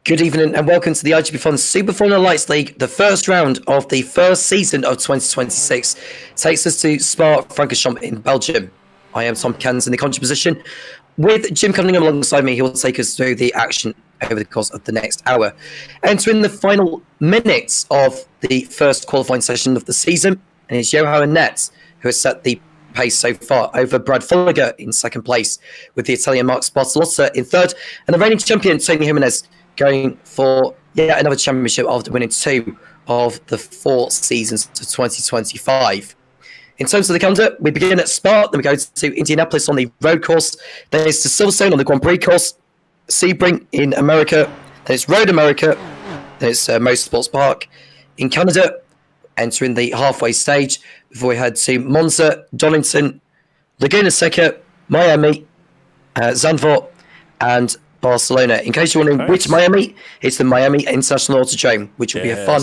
Good evening and welcome to the iGPFun Super Formula Lights League. The first round of the first season of 2026 takes us to Spa Francorchamps in Belgium. I am Tom Cairns in the commentary position. With Jim Cunningham alongside me, he will take us through the action over the course of the next hour. Entering the final minutes of the first qualifying session of the season, and it's Johan Nets who has set the pace so far over Brad Fulliger in second place, with the Italian Mark Spartalotta in third, and the reigning champion Tony Jimenez going for yet another championship after winning 2 of the 4 seasons to 2025. In terms of the calendar, we begin at Spa, then we go to Indianapolis on the road course, then it's to Silverstone on the Grand Prix course, Sebring in America, then it's Road America, then it's Motorsports Park in Canada, entering the halfway stage before we head to Monza, Donington, Laguna Seca, Miami, Zandvoort, and Barcelona. In case you're wondering which Miami, it's the Miami International Autodrome, which will be a fun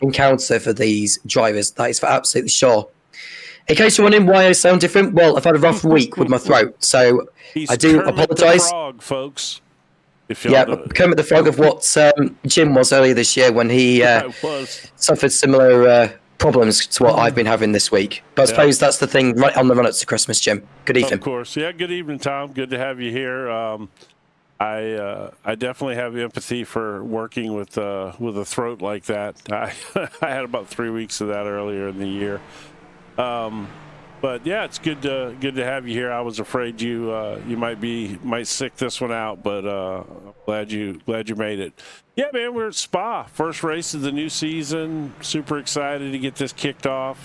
encounter for these drivers. That is for absolutely sure. In case you're wondering why I sound different, well, I've had a rough week with my throat, so I do apologise. Frog, folks. Kermit the Frog of what Jim was earlier this year when he suffered similar problems to what I've been having this week. But I suppose that's the thing right on the run-up to Christmas, Jim. Good evening. Of course. Yeah, good evening, Tom. Good to have you here. I definitely have empathy for working with a throat like that. I had about 3 weeks of that earlier in the year. But yeah, it's good to have you here. I was afraid you might sick this one out, but glad you made it. Yeah, man, we're at Spa. First race of the new season. Super excited to get this kicked off.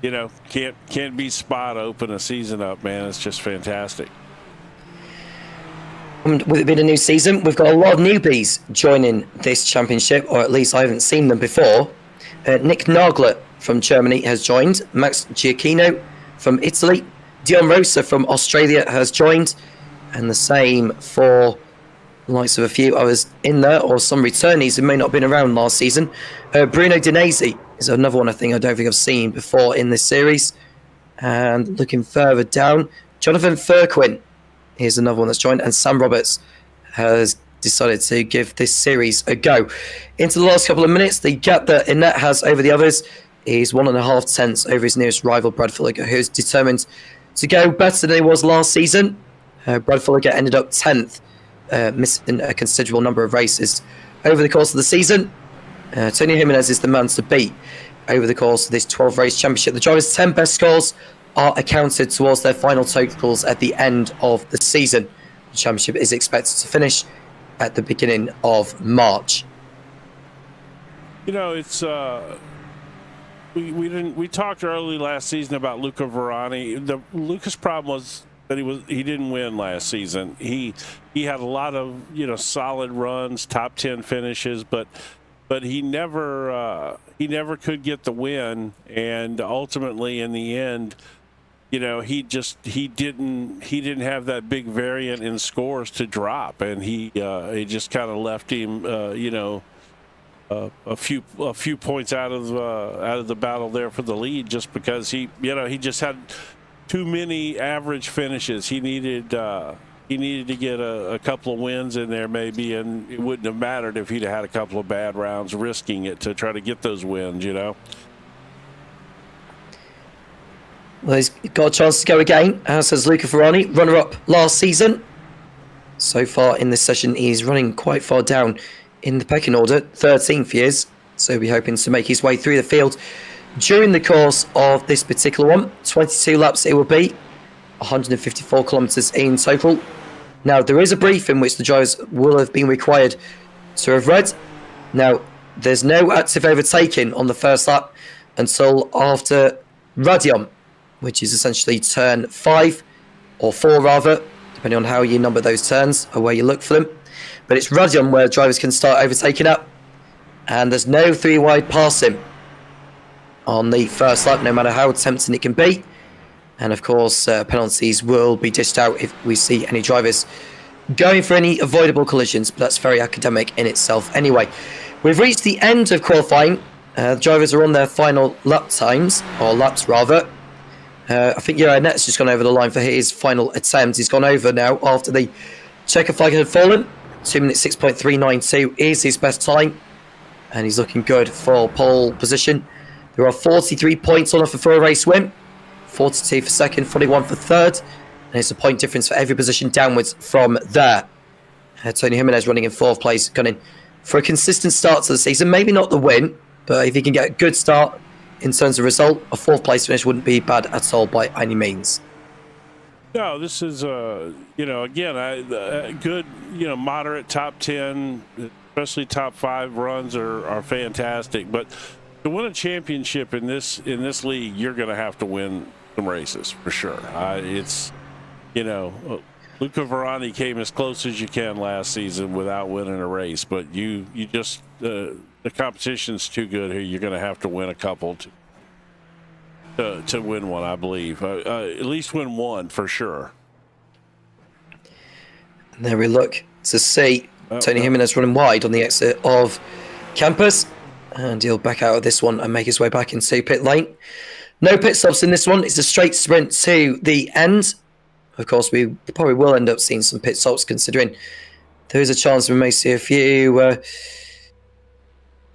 Can't beat Spa to open a season up, man. It's just fantastic. With it being a new season, we've got a lot of newbies joining this championship, or at least I haven't seen them before. Nick Nagler from Germany has joined. Max Giacchino from Italy. Dion Rosa from Australia has joined. And the same for the likes of a few others in there, or some returnees who may not have been around last season. Bruno Dinesi is another one I don't think I've seen before in this series. And looking further down, Jonathan Furquin is another one that's joined, and Sam Roberts has decided to give this series a go. Into the last couple of minutes, the gap that Inet has over the others is 1.5 tenths over his nearest rival, Brad Fulliger, who's determined to go better than he was last season. Brad Fulliger ended up 10th, missing a considerable number of races over the course of the season. Tony Jimenez is the man to beat over the course of this 12-race championship. The drivers' 10 best scores are accounted towards their final totals at the end of the season. The championship is expected to finish at the beginning of March. It's we talked early last season about Luca Verani. Luca's problem was that he didn't win last season. He had a lot of solid runs, top 10 finishes, but he never could get the win, and ultimately in the end, he didn't have that big variant in scores to drop, and he just kind of left him a few points out of the battle there for the lead, just because he just had too many average finishes. He needed to get a couple of wins in there maybe, and it wouldn't have mattered if he'd had a couple of bad rounds risking it to try to get those wins. Well, he's got a chance to go again, as has Luca Ferrani, runner-up last season. So far in this session, he's running quite far down in the pecking order. 13th he is, so he'll be hoping to make his way through the field during the course of this particular one. 22 laps it will be, 154 kilometres in total. Now, there is a brief in which the drivers will have been required to have read. Now, there's no active overtaking on the first lap until after Radion, which is essentially turn 5 or 4 rather, depending on how you number those turns or where you look for them. But it's Radion where drivers can start overtaking up, and there's no 3-wide passing on the first lap, no matter how tempting it can be. And of course, penalties will be dished out if we see any drivers going for any avoidable collisions, but that's very academic in itself anyway. We've reached the end of qualifying. The drivers are on their final lap times, or laps rather. I think Net's just gone over the line for his final attempt. He's gone over now after the checker flag had fallen. 2 minutes 6.392 is his best time, and he's looking good for pole position. There are 43 points on offer for a race win, 42 for second, 41 for third, and it's a point difference for every position downwards from there. Tony Jimenez running in fourth place, gunning for a consistent start to the season. Maybe not the win, but if he can get a good start in terms of result, a fourth place finish wouldn't be bad at all by any means. No, this is, again, a good, moderate top 10, especially top 5 runs are fantastic. But to win a championship in this league, you're going to have to win some races for sure. Luca Verani came as close as you can last season without winning a race, but you just the competition's too good here. You're going to have to win a couple to win one, I believe. At least win one for sure. And there we look to see Tony Jimenez running wide on the exit of campus, and he'll back out of this one and make his way back into pit lane. No pit stops in this one. It's a straight sprint to the end. Of course, we probably will end up seeing some pit stops, considering there is a chance we may see a few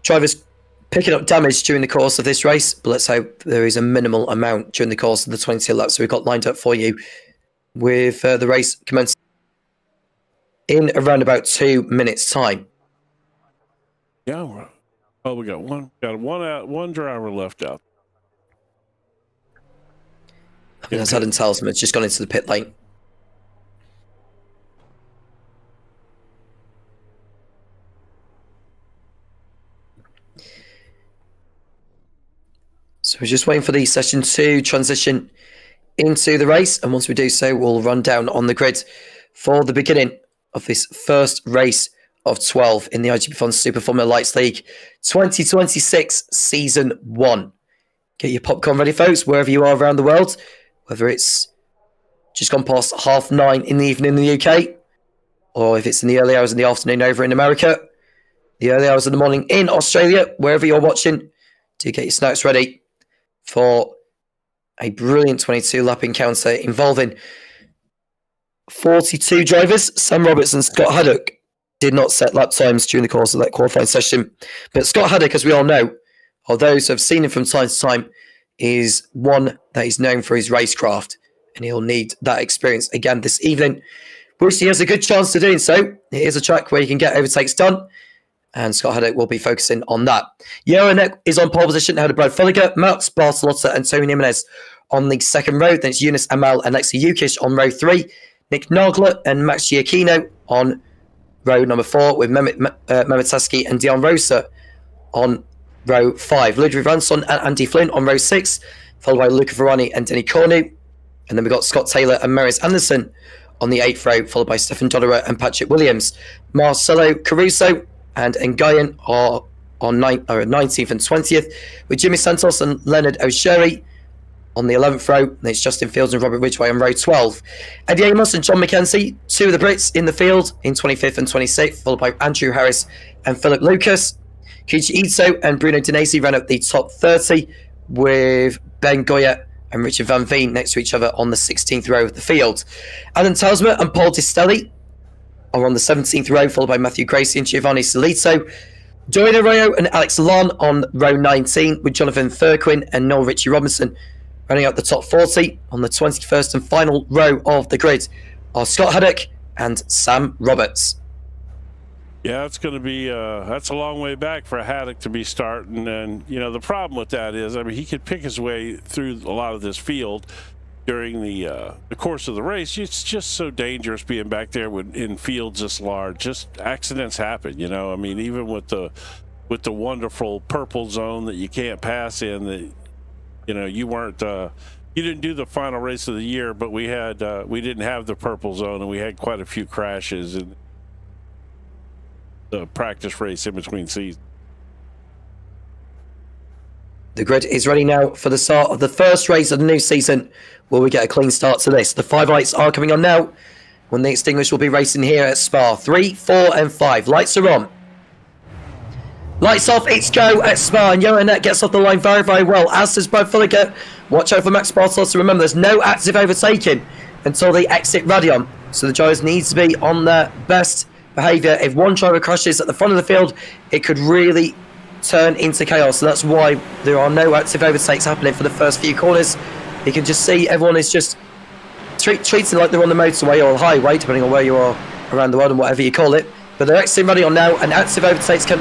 drivers picking up damage during the course of this race, but let's hope there is a minimal amount during the course of the 22 laps we've got lined up for you, with the race commencing in around about 2 minutes' time. Yeah, we got one driver left out. As Adam tells him, it's just gone into the pit lane. So we're just waiting for the session to transition into the race, and once we do so, we'll run down on the grid for the beginning of this first race of 12 in the iGPFun Super Formula Lights League 2026 Season 1. Get your popcorn ready, folks, wherever you are around the world, whether it's just gone past 9:30 in the evening in the UK, or if it's in the early hours in the afternoon over in America, the early hours of the morning in Australia, wherever you're watching, do get your snacks ready for a brilliant 22-lap encounter involving 42 drivers. Sam Roberts and Scott Haddock did not set lap times during the course of that qualifying session, but Scott Haddock, as we all know, or those who have seen him from time to time, is one that is known for his racecraft, and he'll need that experience again this evening, which he has a good chance to doing so. Here's a track where you can get overtakes done, and Scott Haddock will be focusing on that. Johan is on pole position ahead of Brad Fulliger, Max Bartolotta and Tony Jimenez on the second row. Then it's Yunus Amal and Alexei Yukic on row 3, Nick Nagler and Max Giacchino on row number 4, with Mehmet Taski and Dion Rosa on row 5. Ludwig Ransson and Andy Flynn on row 6, followed by Luca Verani and Denny Cornu. And then we've got Scott Taylor and Marius Anderson on the 8th row, followed by Stefan Dodderer and Patrick Williams. Marcelo Caruso and Nguyen are on 19th and 20th, with Jimmy Santos and Leonard O'Sherry on the 11th row. And it's Justin Fields and Robert Ridgway on row 12. Eddie Amos and John McKenzie, two of the Brits in the field, in 25th and 26th, followed by Andrew Harris and Philip Lucas. Kiichi Ito and Bruno Dinesi ran up the top 30, with Ben Goya and Richard Van Veen next to each other on the 16th row of the field. Alan Telsma and Paul Distelli are on the 17th row, followed by Matthew Gracie and Giovanni Solito. Dorian Arroyo and Alex Lon on row 19, with Jonathan Thurquin and Noel Ritchie Robinson running out the top 40. On the 21st and final row of the grid are Scott Haddock and Sam Roberts. Yeah, it's going to be that's a long way back for Haddock to be starting, and the problem with that is, he could pick his way through a lot of this field during the course of the race. It's just so dangerous being back there in fields this large. Just accidents happen, even with the wonderful purple zone that you can't pass in. That you didn't do the final race of the year, but we didn't have the purple zone, and we had quite a few crashes in the practice race in between seasons. The grid is ready now for the start of the first race of the new season. Will we get a clean start to this? The 5 lights are coming on now. When they extinguish, we'll be racing here at Spa. 3, 4 and 5. Lights are on. Lights off, it's go at Spa, and Johanet gets off the line very, very well, as does Brad Fulliger. Watch out for Max Bartos. Remember, there's no active overtaking until they exit Radion, so the drivers need to be on their best behaviour. If one driver crashes at the front of the field, it could really turn into chaos. So that's why there are no active overtakes happening for the first few corners. You can just see everyone is just treating like they're on the motorway or highway, depending on where you are around the world and whatever you call it. But they're actually running on now, and active overtakes can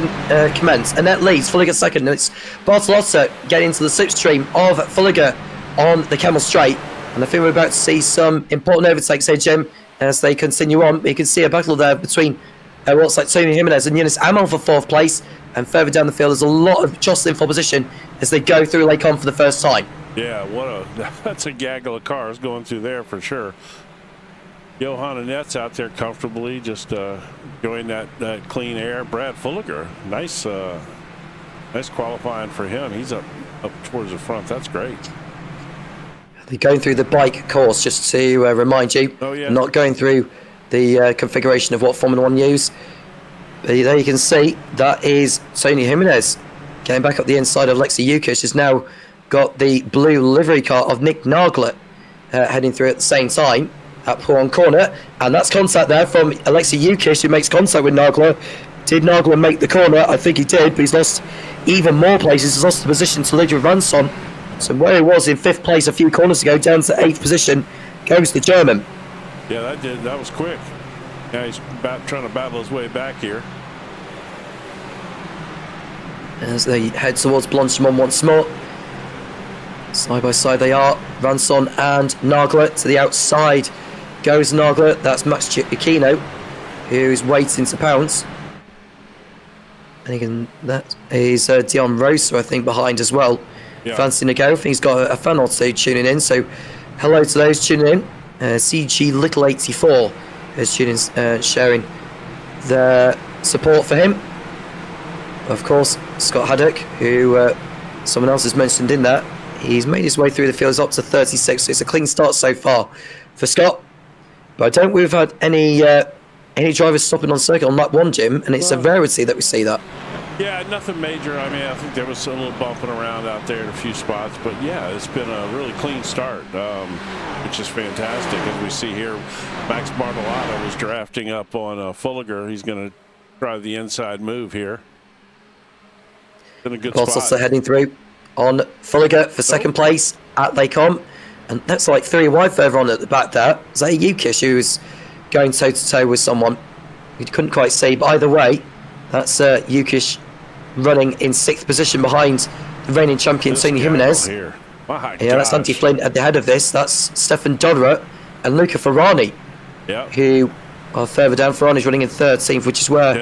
commence. And that leads Fulliger second, and it's Bartolotta getting into the slipstream of Fulliger on the Camel Straight. And I think we're about to see some important overtakes here, Jim, as they continue on. You can see a battle there between what's like Tony Jimenez and Yunus Amal for 4th place. And further down the field, there's a lot of jostling for position as they go through Lake On for the first time. Yeah, that's a gaggle of cars going through there for sure. Johan Annette's out there comfortably, just enjoying that clean air. Brad Fulliger, nice qualifying for him. He's up towards the front. That's great. They're going through the bike course, just to remind you. Oh, yeah. Not going through the configuration of what Formula 1 use. But there you can see that is Tony Jimenez getting back up the inside of Alexei Yukish. Has now got the blue livery car of Nick Nagler heading through at the same time at Puan corner, and that's contact there from Alexei Yukish, who makes contact with Nagler. Did Nagler make the corner? I think he did, but he's lost even more places. He's lost the position to Ludwig Ransson. So where he was in 5th place a few corners ago, down to 8th position, goes the German. Yeah, that was quick. Now he's trying to battle his way back here. As they head towards Blanchimont once more. Side by side they are. Ransson and Nagler to the outside. Goes Nagler. That's Max Aquino, who's waiting to pounce. And again, that is Dion Rosa, I think, behind as well. Yeah. Fancy to go. I think he's got a fan or two tuning in. So hello to those tuning in. CG Little 84 is tuning, sharing their support for him. Of course, Scott Haddock, who someone else has mentioned in that. He's made his way through the fields up to 36, so it's a clean start so far for Scott. But I don't think we've had any drivers stopping on circuit on lap 1, Jim, and it's a rarity that we see that. Yeah, nothing major. I mean, I think there was a little bumping around out there in a few spots, but yeah, it's been a really clean start, which is fantastic. As we see here, Max Bartolotta was drafting up on Fulliger. He's going to try the inside move here. In a good spot. Also heading through on Fulliger for second place at Lake On, and that's like 3 wide further on at the back there. Zay Yukish, who's going toe to toe with someone you couldn't quite see, but either way, that's Yukish running in 6th position behind the reigning champion Tony Jimenez. Yeah, that's Andy Flint at the head of this. That's Stefan Dodderer and Luca Ferrani, who are further down. Ferrani's running in 13th, which is where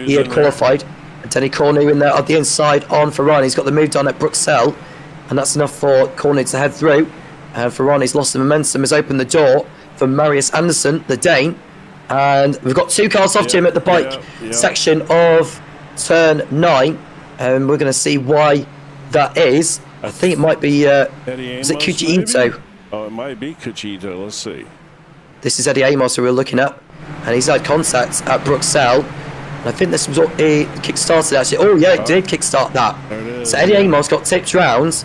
he had qualified. And Denny Cornu in there at the inside on Ferrani. He's got the move done at Bruxelles, and that's enough for Cornu to head through. And Ferrani's lost the momentum, has opened the door for Marius Anderson, the Dane. And we've got 2 cars off Jim at the bike section of turn 9, and we're going to see why that is. I think it might be is it Kuchi Ito? Oh, it might be Kuchi Ito. Let's see. This is Eddie Amos who we're looking at, and he's had contact at Bruxelles. And I think this was what he kick-started actually. Oh yeah, it did kick-start that. There it is. So Eddie Amos got tipped round.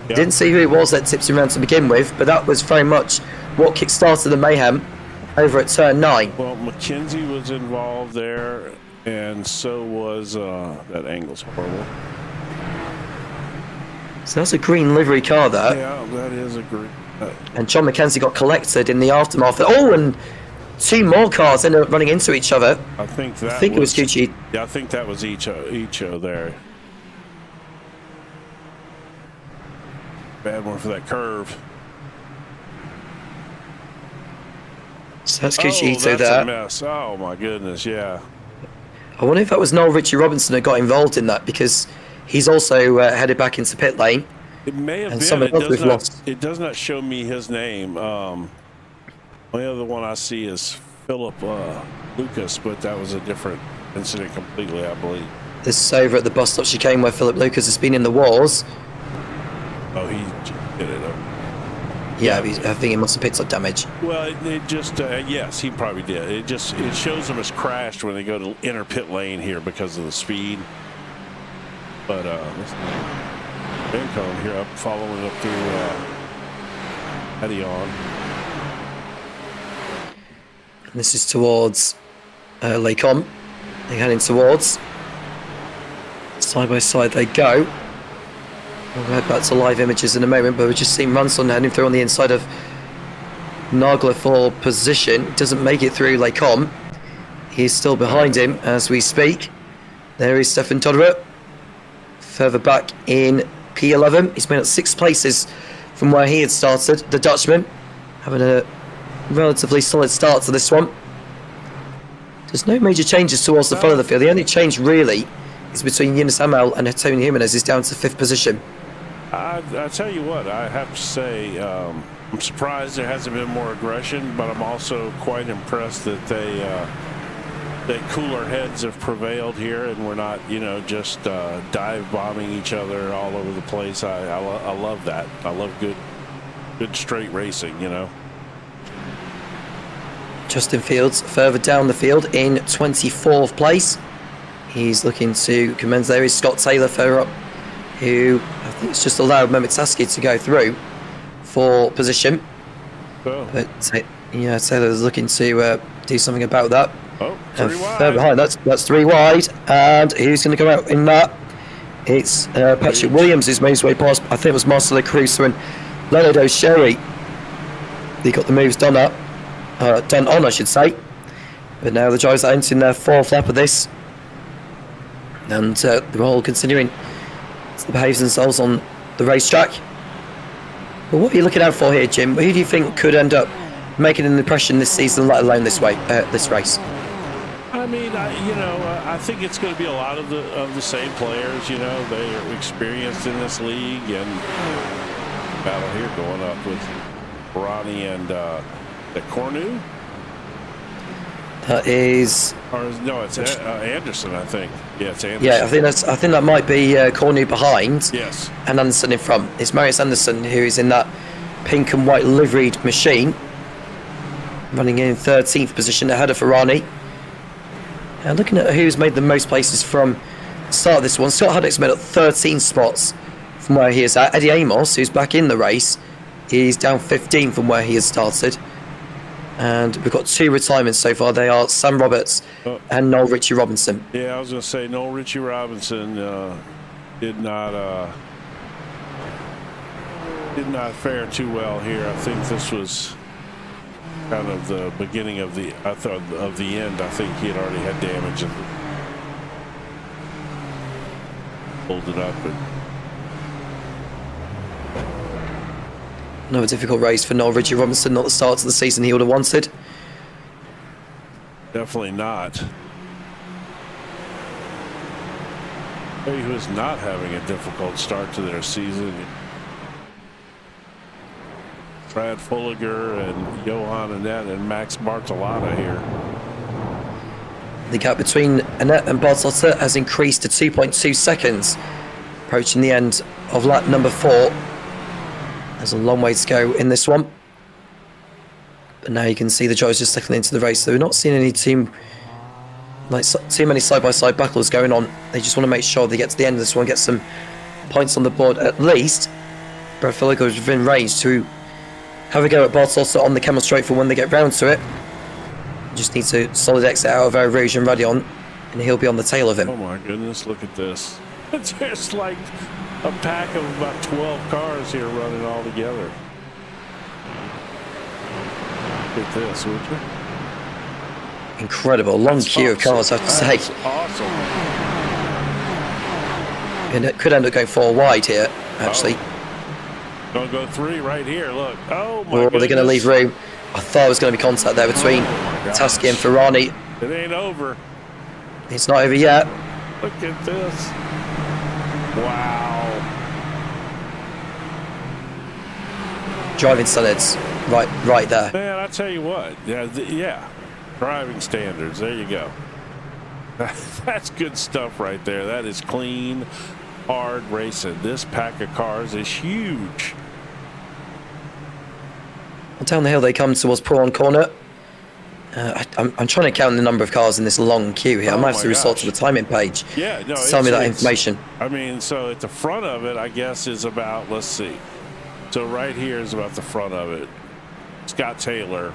Didn't see who it was that tipped him round to begin with, but that was very much what kick-started the mayhem over at turn 9. Well, McKenzie was involved there, and so was that angle's horrible. So that's a green livery car there. Yeah, that is a green. And John McKenzie got collected in the aftermath. Oh, and 2 more cars ended up running into each other. I think it was Gucci. Yeah, I think that was Icho there. Bad one for that curve. So that's Gucci Ito there. That's a mess. Oh my goodness, yeah. I wonder if that was Noel Richie Robinson that got involved in that, because he's also headed back into pit lane. It may have been. It does not show me his name. The other one I see is Philip Lucas, but that was a different incident completely, I believe. This is over at the bus stop chicane where Philip Lucas has been in the wars. Oh, he did it. Yeah, I think he must have picked up damage. Well, it just, yes, he probably did. It shows him as crashed when they go to enter pit lane here because of the speed. But Bencone here following up through Edion. And this is towards Lacombe. They're heading towards. Side by side they go. We'll head back to live images in a moment, but we've just seen Ranson heading through on the inside of Nagler for position. Doesn't make it through Lacombe. He's still behind him as we speak. There is Stefan Todderer. Further back in P11. He's been at 6 places from where he had started. The Dutchman having a relatively solid start to this one. There's no major changes towards the front of the field. The only change really is between Yunus Amal and Tony Jimenez is down to 5th position. I tell you what, I have to say, I'm surprised there hasn't been more aggression, but I'm also quite impressed that that cooler heads have prevailed here, and we're not, just dive bombing each other all over the place. I love that. I love good straight racing. Justin Fields further down the field in 24th place. He's looking to commence. There is Scott Taylor further up, who I think it's just allowed Mehmet Taski to go through for position. Oh. But Taylor's looking to do something about that. Oh, 3 wide. Further behind, that's 3 wide. And who's going to come out in that? It's Patrick Williams who's made his way past, I think it was Marcelo Caruso and Leonard O'Sherry. They got the moves done on, I should say. But now the drivers are entering their 4th lap of this. And they're all continuing to behave themselves on the racetrack. But what are you looking out for here, Jim? Who do you think could end up making an impression this season, let alone this race? I mean, I think it's going to be a lot of the same players. They are experienced in this league, and battle here going up with Ronnie and the Cornu. That is. Or no, it's Anderson, I think. Yeah, it's Anderson. Yeah, I think that might be Cornu behind. Yes. And Anderson in front. It's Marius Anderson who is in that pink and white liveried machine, running in 13th position ahead of Ferrani. And looking at who's made the most places from the start of this one, Scott Haddock's made up 13 spots from where he is at. Eddie Amos, who's back in the race, is down 15 from where he has started. And we've got 2 retirements so far. They are Sam Roberts and Noel Richie Robinson. Yeah, I was going to say Noel Richie Robinson did not fare too well here. I think this was kind of the beginning of the end. I think he had already had damage and pulled it up. Another difficult race for Noel Richie Robinson. Not the start to the season he would have wanted. Definitely not. Who is not having a difficult start to their season? Brad Fulliger and Johan Annette and Max Bartolotta here. The gap between Annette and Bartolotta has increased to 2.2 seconds, approaching the end of lap number 4. There's a long way to go in this one. But now you can see the drivers just settling into the race. So we're not seeing any too many side-by-side battles going on. They just want to make sure they get to the end of this one, get some points on the board at least. Brad Fulliger is within range to have a go at Bartolotta on the Camel Straight for when they get round to it. Just needs to solid exit out of Rouge and Radion, and he'll be on the tail of him. Oh my goodness, look at this. There's like a pack of about 12 cars here running all together. Look at this, would you? Incredible. Long queue of cars, I have to say. Awesome. And it could end up going 4 wide here, actually. Gonna go 3 right here, look. Oh my goodness. Or are they going to leave room? I thought there was going to be contact there between Taski and Ferrani. It ain't over. It's not over yet. Look at this. Wow. Driving standards, right there. Man, I tell you what. Yeah. Driving standards. There you go. That's good stuff right there. That is clean, hard racing. This pack of cars is huge. Down the hill they come towards Prawn Corner. I'm trying to count the number of cars in this long queue here. I might have to resort to the timing page to tell me that information. I mean, so at the front of it, I guess, is about, let's see. So right here is about the front of it. Scott Taylor,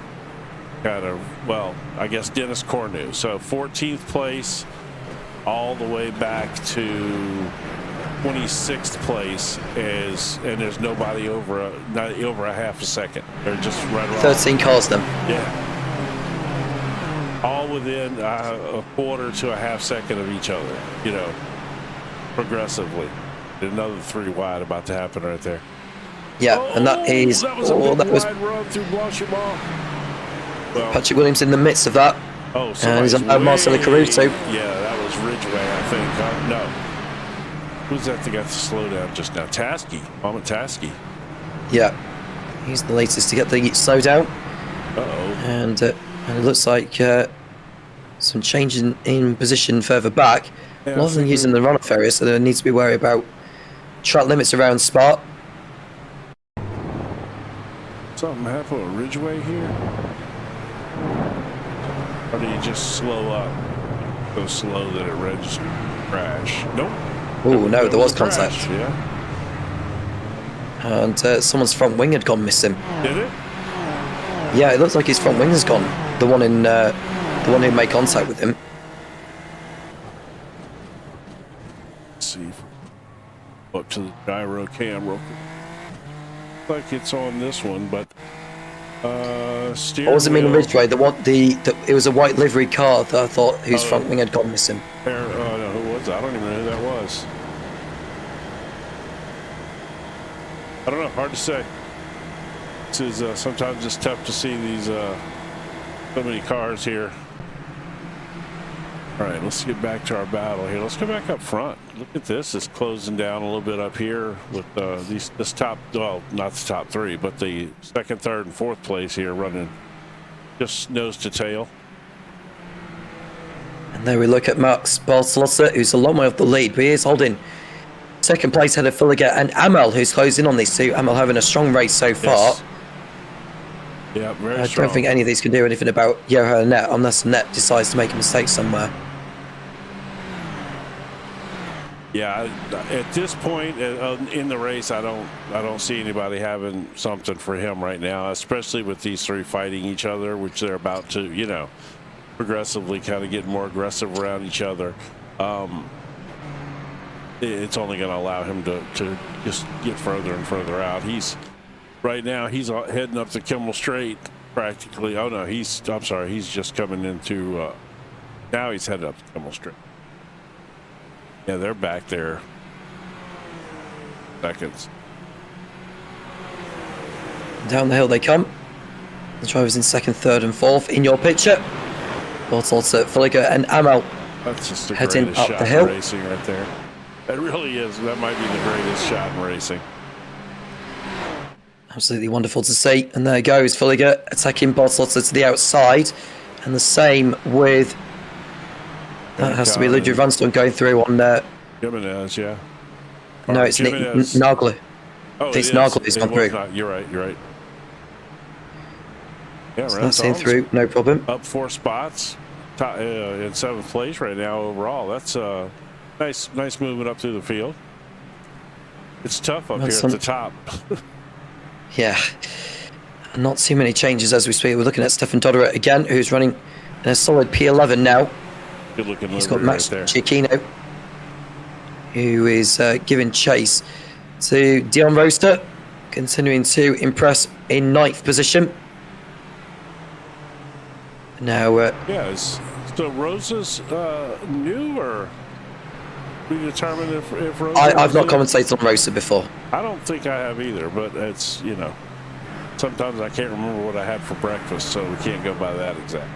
kind of, well, I guess Dennis Cornu. So 14th place all the way back to 26th place and there's nobody not over a half a second. They're just right around 13 cars then. Yeah, all within a quarter to a half second of each other, you know, progressively. Another 3 wide about to happen right there. Yeah, and that is that was a big wide run through Blanchimont. Well, Patrick Williams in the midst of that. oh, And he's on Marcelo Caruso. Yeah, that was Ridgeway, I think. No. Who's that that got the slow down just now? Tasky. Moment Tasky. Yeah, he's the latest to get the slowdown. Uh-oh. And it looks like some change in position further back. Yeah, A lot of them using the runoff area, so there needs to be worried about track limits around Spa. Something happened with Ridgeway here? Or did he just slow up? So slow that it registered crash? Nope. Oh, no, there was a crash, contact. Yeah. And someone's front wing had gone missing. Did it? Yeah, it looks like his front wing has gone. The one who made contact with him. Let's see. Up to the gyro cam real quick. Like it's on this one, but steering What was it mean wheel- Ridgeway? It was a white livery car that I thought whose front wing had gone missing. No, who was that? I don't even know who that was. I don't know. Hard to say. This is sometimes it's tough to see these so many cars here. All right, let's get back to our battle here. Let's go back up front. Look at this. It's closing down a little bit up here with this top, well, not the top 3, but the second, third, and fourth place here running just nose to tail. And there we look at Max Bartolotta, who's a long way off the lead, but he is holding second place ahead of Filliger and Amel, who's closing on these two. Amel having a strong race so far. Yes. Yeah, very strong. I don't think any of these can do anything about Johan Net unless Net decides to make a mistake somewhere. Yeah, at this point in the race, I don't see anybody having something for him right now, especially with these 3 fighting each other, which they're about to, you know, progressively kind of getting more aggressive around each other. It's only going to allow him to just get further and further out. Right now he's heading up the Kimmel Straight practically. Oh no, I'm sorry, he's just coming into. Now he's headed up the Kimmel Straight. Yeah, they're back there. Seconds. Down the hill they come. The drivers in second, third, and fourth in your picture. Bartolotta, Filliger, and Amel. That's just the heading greatest up shot the hill. in racing right there. It really is. That might be the greatest shot in racing. Absolutely wonderful to see. And there goes Filliger attacking Bartolotta to the outside. And the same with... That has to be Ludwig Vanstone going through on... Jimenez, yeah. No, it's Nagler. Oh, It's Nagler who's gone through. You're right. Yeah, So that's in through, no problem. Up 4 spots. In 7th place right now overall. That's nice movement up through the field. It's tough up here at the top. Yeah, not too many changes as we speak. We're looking at Stefan Dodderer again, who's running in a solid P11 now. Good looking. He's got Max Cicchino, who is giving chase to Dion Roaster, continuing to impress in 9th position. Now, so Rosa's new, or we determine if Rosa. I've not commentated on Roaster before. I don't think I have either, but it's, you know, sometimes I can't remember what I had for breakfast, so we can't go by that exact.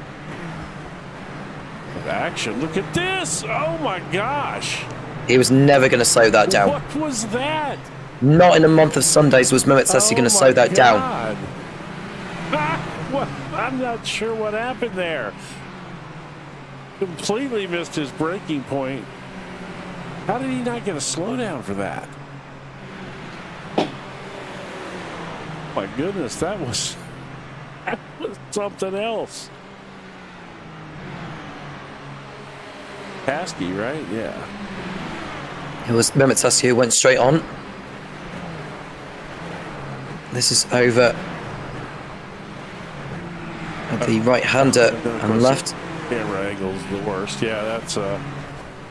But action! Look at this! Oh my gosh! He was never going to slow that down. What was that? Not in a month of Sundays was Mehmet Sessi going to slow that down. What? I'm not sure what happened there. Completely missed his breaking point. How did he not get a slowdown for that? My goodness, that was something else. Paskey, right? Yeah. It was Mehmet Sessi who went straight on. This is over The right-hander and left. Camera angle's the worst. Yeah,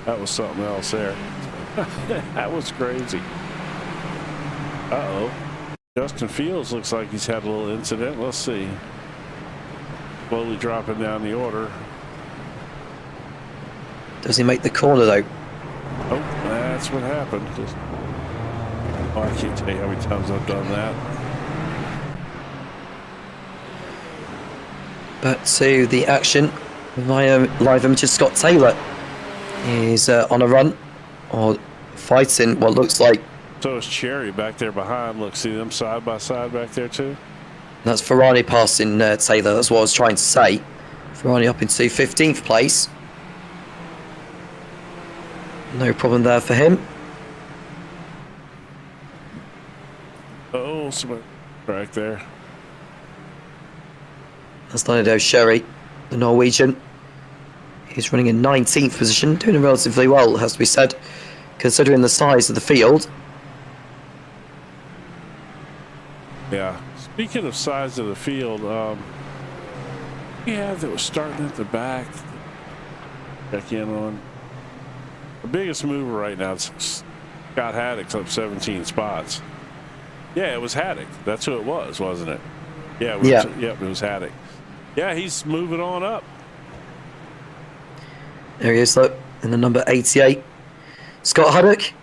that was something else there. That was crazy. Uh-oh. Justin Fields looks like he's had a little incident. Let's see. Slowly dropping down the order. Does he make the corner though? Oh, that's what happened. Oh, I can't tell you how many times I've done that. Back to the action via live images. Scott Taylor is on a run or fighting what looks like. So is Cherry back there behind. Look, see them side by side back there too? That's Ferrani passing Taylor. That's what I was trying to say. Ferrani up into 15th place. No problem there for him. Oh, some right there. That's Leonardo Sherry, the Norwegian. He's running in 19th position, doing relatively well, it has to be said, considering the size of the field. Yeah. Speaking of size of the field, yeah, that was starting at the back. Check in on the biggest mover right now. It's Scott Haddock's up 17 spots. Yeah, it was Haddock. That's who it was, wasn't it? Yeah. Yep, it was Haddock. Yeah, he's moving on up. There he is, look, in the number 88. Scott Haddock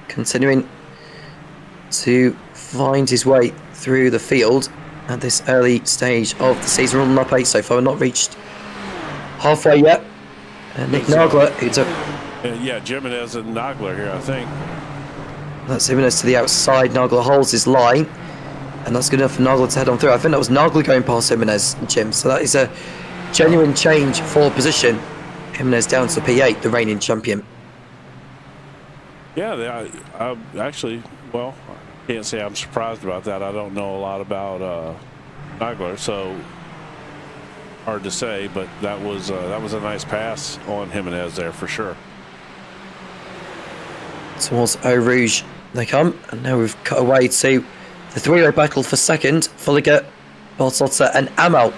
continuing to find his way through the field at this early stage of the season. Running up 8 so far, not reached halfway yet. And Nick Nagler, who's yeah, Jimenez and Nagler here, I think. That's Jimenez to the outside. Nagler holds his line, and that's good enough for Nagler to head on through. I think that was Nagler going past Jimenez, Jim. So that is a genuine change for position. Jimenez down to P8, the reigning champion. Yeah, I actually, well, I can't say I'm surprised about that. I don't know a lot about Nagler, so hard to say. But that was a nice pass on Jimenez there for sure. Towards Eau Rouge they come, and now we've cut away to the three-way battle for second. Fulliger, Bartotta and Amal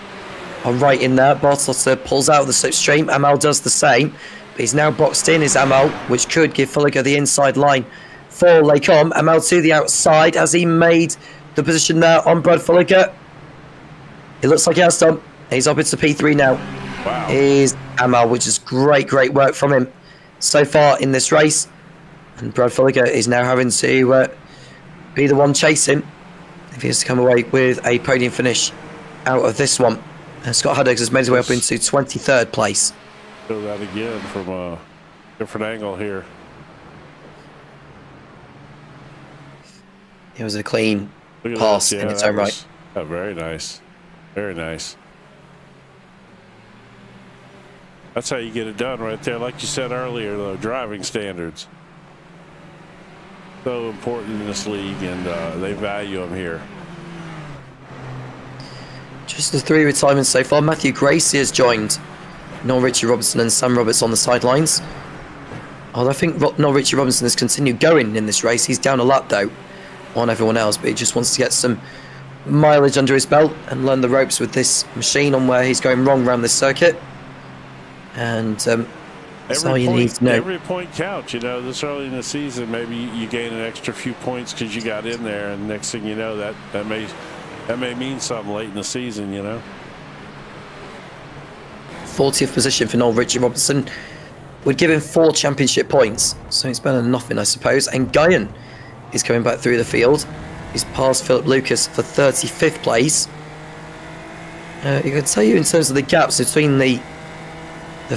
are right in there. Bartotta pulls out of the slipstream. Amal does the same, but he's now boxed in is Amal, which could give Fulliger the inside line for Lecom. Amal to the outside. Has he made the position there on Brad Fulliger? It looks like he has done. He's up into P3 now. Wow. Is Amal, which is great work from him so far in this race. And Brad Fulliger is now having to be the one chasing if he has to come away with a podium finish out of this one. And Scott Haddock has made his way up into 23rd place. Do that again from a different angle here. It was a clean pass in its own right. Very nice. Very nice. That's how you get it done right there. Like you said earlier, the driving standards. So important in this league, and they value them here. Just the three retirements so far. Matthew Gracie has joined Noel Richie Robinson and Sam Roberts on the sidelines. Although I think Noel Richie Robinson has continued going in this race. He's down a lap though on everyone else, but he just wants to get some mileage under his belt and learn the ropes with this machine on where he's going wrong around this circuit. And that's all you need to know. Every point counts, you know. This early in the season, maybe you gain an extra few points because you got in there, and next thing you know, that may mean something late in the season, you know. 40th position for Noel Richie Robinson would give him 4 championship points, so it's better than nothing, I suppose. And Guyon is coming back through the field. He's passed Philip Lucas for 35th place. You can tell you in terms of the gaps between the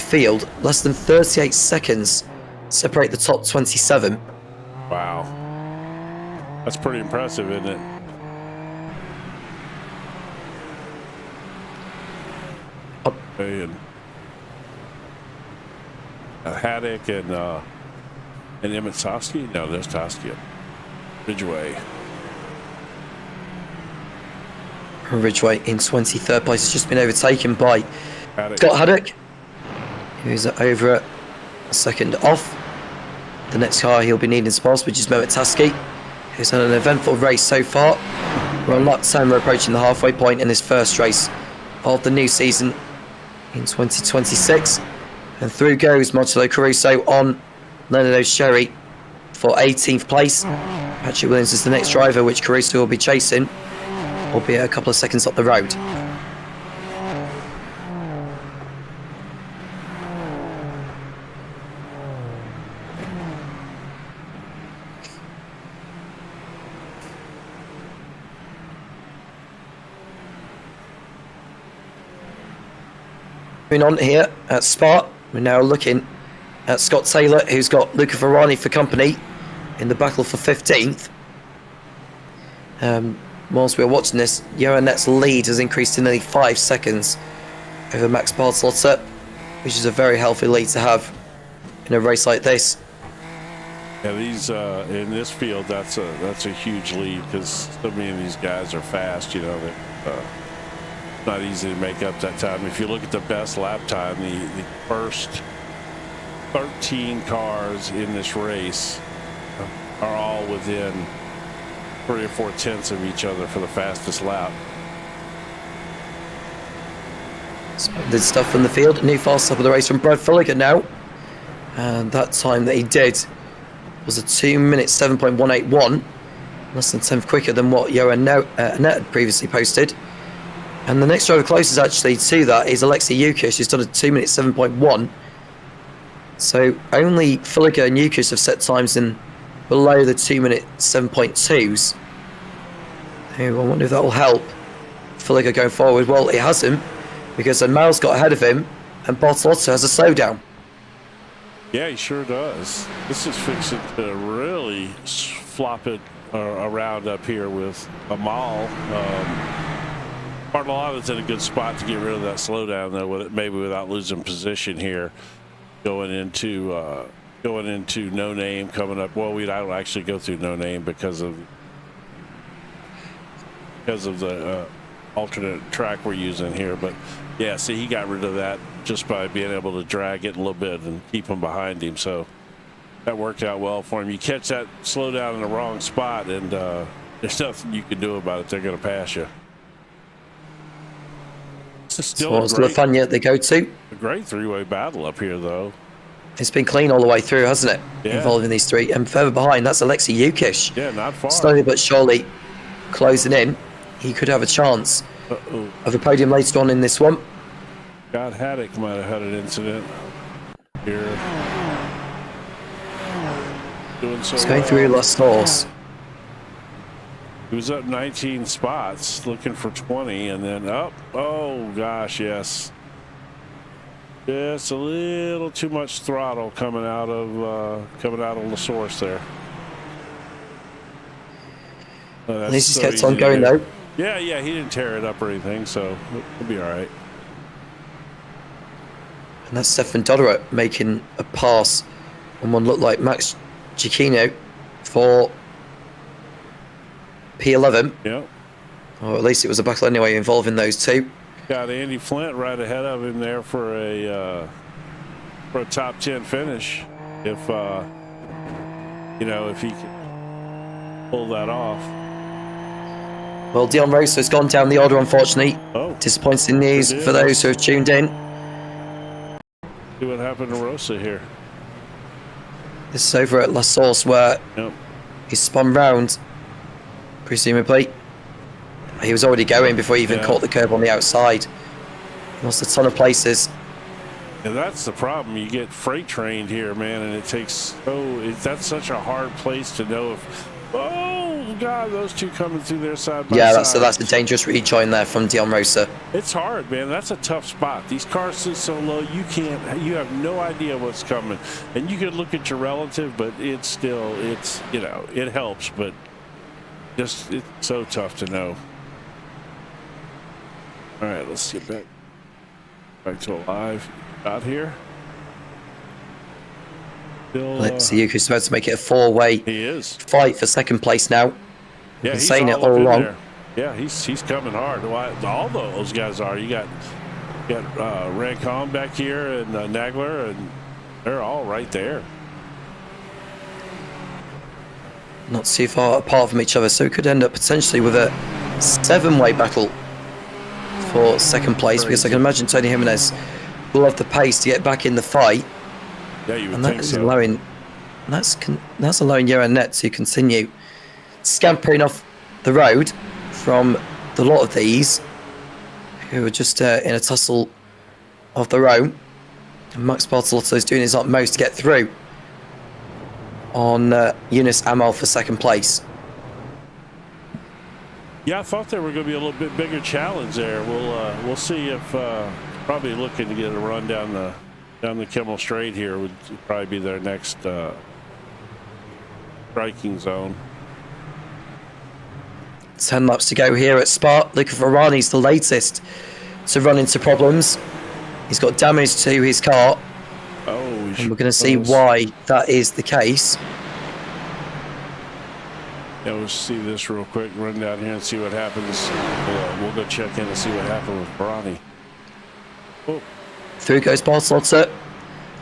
field, less than 38 seconds separate the top 27. Wow. That's pretty impressive, isn't it? And Haddock and Emmett Toski? No, there's Toski. Ridgeway. Ridgeway in 23rd place has just been overtaken by Haddock. Scott Haddock, who's over a second off. The next car he'll be needing to pass, which is Mehmet Taski, who's had an eventful race so far. We're on lap 10, we're approaching the halfway point in this first race of the new season in 2026. And through goes Montelo Caruso on Leonardo Sherry for 18th place. Patrick Williams is the next driver, which Caruso will be chasing, albeit a couple of seconds up the road. Moving on here at Spa, we're now looking at Scott Taylor, who's got Luca Ferrari for company in the battle for 15th. Whilst we're watching this, Johan Net's lead has increased to nearly 5 seconds over Max Bartolotta, which is a very healthy lead to have in a race like this. Yeah, these in this field, that's a huge lead because so many of these guys are fast. You know, that not easy to make up that time. If you look at the best lap time, the first 13 cars in this race are all within 3 or 4 tenths of each other for the fastest lap. Splendid stuff from the field. New fast lap of the race from Brad Filliger now. And that time that he did was a 2 minute 7.181. Less than 10th quicker than what Johan Net had previously posted. And the next driver closest actually to that is Alexei Yukish, who's done a 2 minute 7.1. So only Filliger and Yukish have set times in below the 2 minute 7.2s. I wonder if that will help Filliger going forward. Well, it hasn't, because Mal's got ahead of him and Bartolotta has a slowdown. Yeah, he sure does. This is fixing to really flop it around up here with Amal. Bartolotta's in a good spot to get rid of that slowdown, though, maybe without losing position here, going into No Name coming up. Well, I don't actually go through No Name because of the alternate track we're using here. But yeah, see, he got rid of that just by being able to drag it a little bit and keep him behind him. So that worked out well for him. You catch that slowdown in the wrong spot, and there's nothing you can do about it. They're going to pass you. Still Lafanya they go to. A great three-way battle up here, though. It's been clean all the way through, hasn't it? Yeah. Involving these three. And further behind, that's Alexei Yukish. Yeah, not far. Slowly but surely closing in. He could have a chance of a podium later on in this one. God Haddock might have had an incident here. Doing so It's going through last horse. He was up 19 spots, looking for 20, and then up. Oh gosh, yes. Just a little too much throttle coming out of the source there. At least he's kept on going though. Yeah, he didn't tear it up or anything, so he'll be all right. And that's Stefan Dodderer making a pass on one looked like Max Giacchino for P11. Yeah. Or at least it was a battle anyway involving those two. Got Andy Flint right ahead of him there for a top 10 finish. If if he can pull that off. Well, Dion Rosa has gone down the order, unfortunately. Oh. Disappointing news for those who have tuned in. See what happened to Rosa here. This is over at La Source where he spun round, presumably. He was already going before he even caught the curb on the outside. He lost a ton of places. And that's the problem. You get freight trained here, man, and it takes that's such a hard place to know if God, those two coming through their side by side. Yeah, that's a dangerous rejoin there from Dion Rosa. It's hard, man. That's a tough spot. These cars sit so low, you have no idea what's coming. And you can look at your relative, but it helps, but it's so tough to know. All right, let's get back to alive out here. Alexei Yukish about to make it a four-way fight for second place now. Yeah, he's saying it all along. There. Yeah, he's coming hard. All those guys are. You got Rancon back here and Nagler, and they're all right there. Not too far apart from each other, so it could end up potentially with a seven-way battle for second place, because I can imagine Tony Jimenez will have the pace to get back in the fight. Yeah, you would And think that is so. allowing, that's allowing Johan Net to continue scampering off the road from the lot of these who are just in a tussle of their own. And Max Bartolotto is doing his utmost to get through on Yunus Amal for second place. Yeah, I thought there were going to be a little bit bigger challenge there. We'll see if probably looking to get a run down the Kimmel Straight here would probably be their next striking zone. 10 laps to go here at Spa. Luca Ferrani's the latest to run into problems. He's got damage to his car. Oh, and we're going to see why that is the case. Yeah, we'll see this real quick. Run down here and see what happens. We'll go check in and see what happened with Ferrani. Oh. Through goes Bartolotto.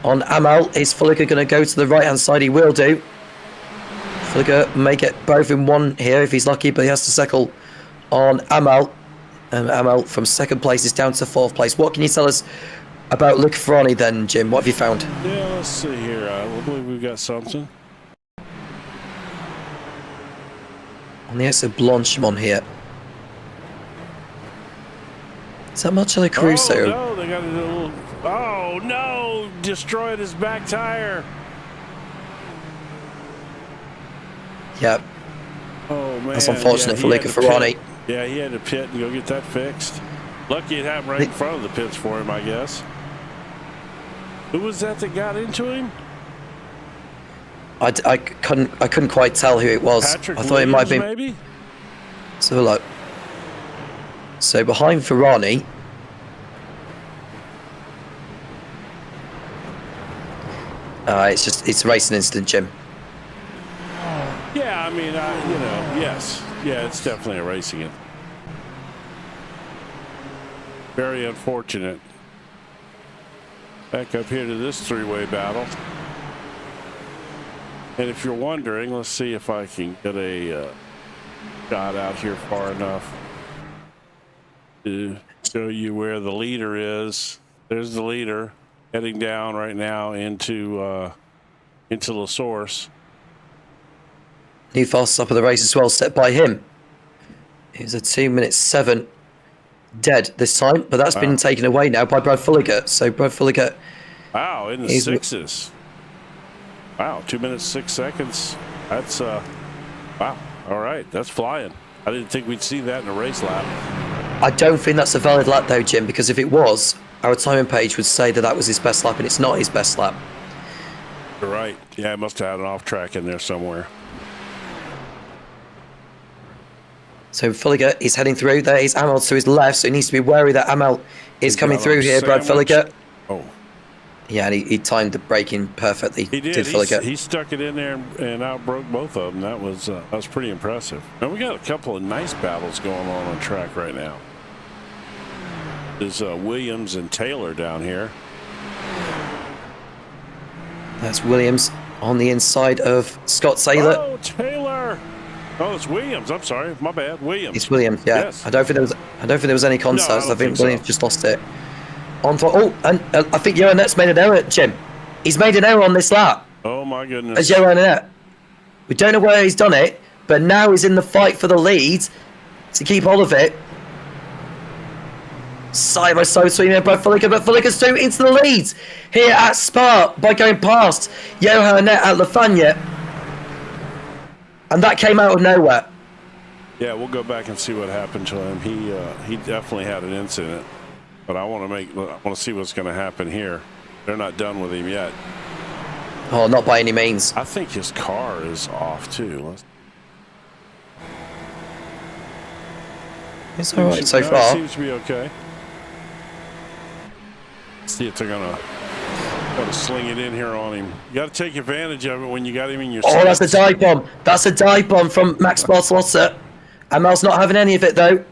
On Amal, is Fulliger going to go to the right-hand side? He will do. Fulliger may get both in one here if he's lucky, but he has to settle on Amal. Amal from second place is down to fourth place. What can you tell us about Luca Ferrani then, Jim? What have you found? Yeah, let's see here. I believe we've got something. On the exit Blanchimont here. Is that Marcello Caruso? Oh, no, they got a little... Oh, no! Destroyed his back tire. Yeah. Oh, man. That's unfortunate for Luca Ferrani. Yeah, he had to pit and go get that fixed. Lucky it happened right in front of the pits for him, I guess. Who was that got into him? I couldn't quite tell who it was. Patrick I thought Williams, it might be. Maybe? So look. So behind Ferrani. It's a racing incident, Jim. Yeah, I mean, yes. Yeah, it's definitely a racing incident. Very unfortunate. Back up here to this three-way battle. And if you're wondering, let's see if I can get a shot out here far enough to show you where the leader is. There's the leader heading down right now into La Source. New fast stop of the race as well, set by him. It was a 2:07 dead this time, but that's been taken away now by Brad Fulliger. So Brad Fulliger. Wow, in the sixes. Wow, 2 minutes 6 seconds. That's wow. All right, that's flying. I didn't think we'd see that in a race lap. I don't think that's a valid lap though, Jim, because if it was, our timing page would say that was his best lap, and it's not his best lap. You're right. Yeah, I must have had an off track in there somewhere. So Fulliger is heading through. There is Amal to his left, so he needs to be wary that Amal is coming through here. Brad Fulliger. Oh. Yeah, and he timed the braking perfectly. He did. He stuck it in there and outbroke both of them. That was pretty impressive. And we got a couple of nice battles going on track right now. There's Williams and Taylor down here. That's Williams on the inside of Scott Taylor. Oh, Taylor! Oh, it's Williams. I'm sorry, my bad. Williams. It's Williams. Yeah. Yes. I don't think there was any contact. No, I think Williams just lost it. And I think Johan Net's made an error, Jim. He's made an error on this lap. Oh my goodness. As Johan Net. We don't know where he's done it, but now he's in the fight for the lead to keep hold of it. Side by side between Brad Fulliger, but Fulliger's through into the lead here at Spa by going past Johan Net at Lafayette. And that came out of nowhere. Yeah, we'll go back and see what happened to him. He definitely had an incident, but I want to see what's going to happen here. They're not done with him yet. Oh, not by any means. I think his car is off too. It's all right so far. It seems to be okay. See if they're gonna sling it in here on him. You got to take advantage of it when you got him in your sights. Oh, that's a dive bomb. That's a dive bomb from Max Bartolotto. Amal's not having any of it though.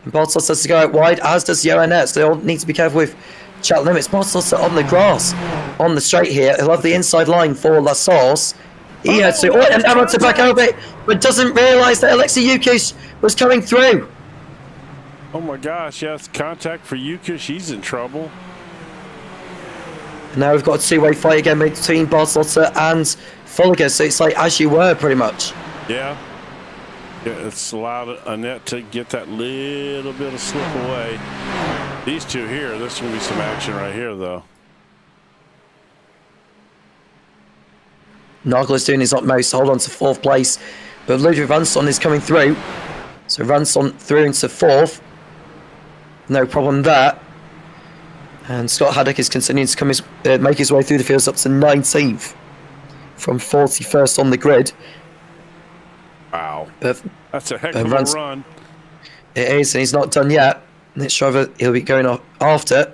And Bartolotto has to go out wide, as does Johan Net. So they all need to be careful with chat limits. Bartolotto on the grass, on the straight here. He'll have the inside line for La Source. He had to, and Amal to back over it, but doesn't realise that Alexei Yukis was coming through. Oh my gosh, yes, contact for Yuka. She's in trouble. Now we've got a two-way fight again between Bartolotta and Folliger, so it's like as you were, pretty much. Yeah. Yeah, it's allowed Annette to get that little bit of slip away. These two here, this will be some action right here, though. Nagler's doing his utmost to hold on to fourth place, but Ludwig Ransson is coming through. So Ransson through into fourth. No problem there. And Scott Haddock is continuing to make his way through the fields up to 19th from 41st on the grid. Wow. But, that's a heck of a run. It is, and he's not done yet. Next driver he'll be going off after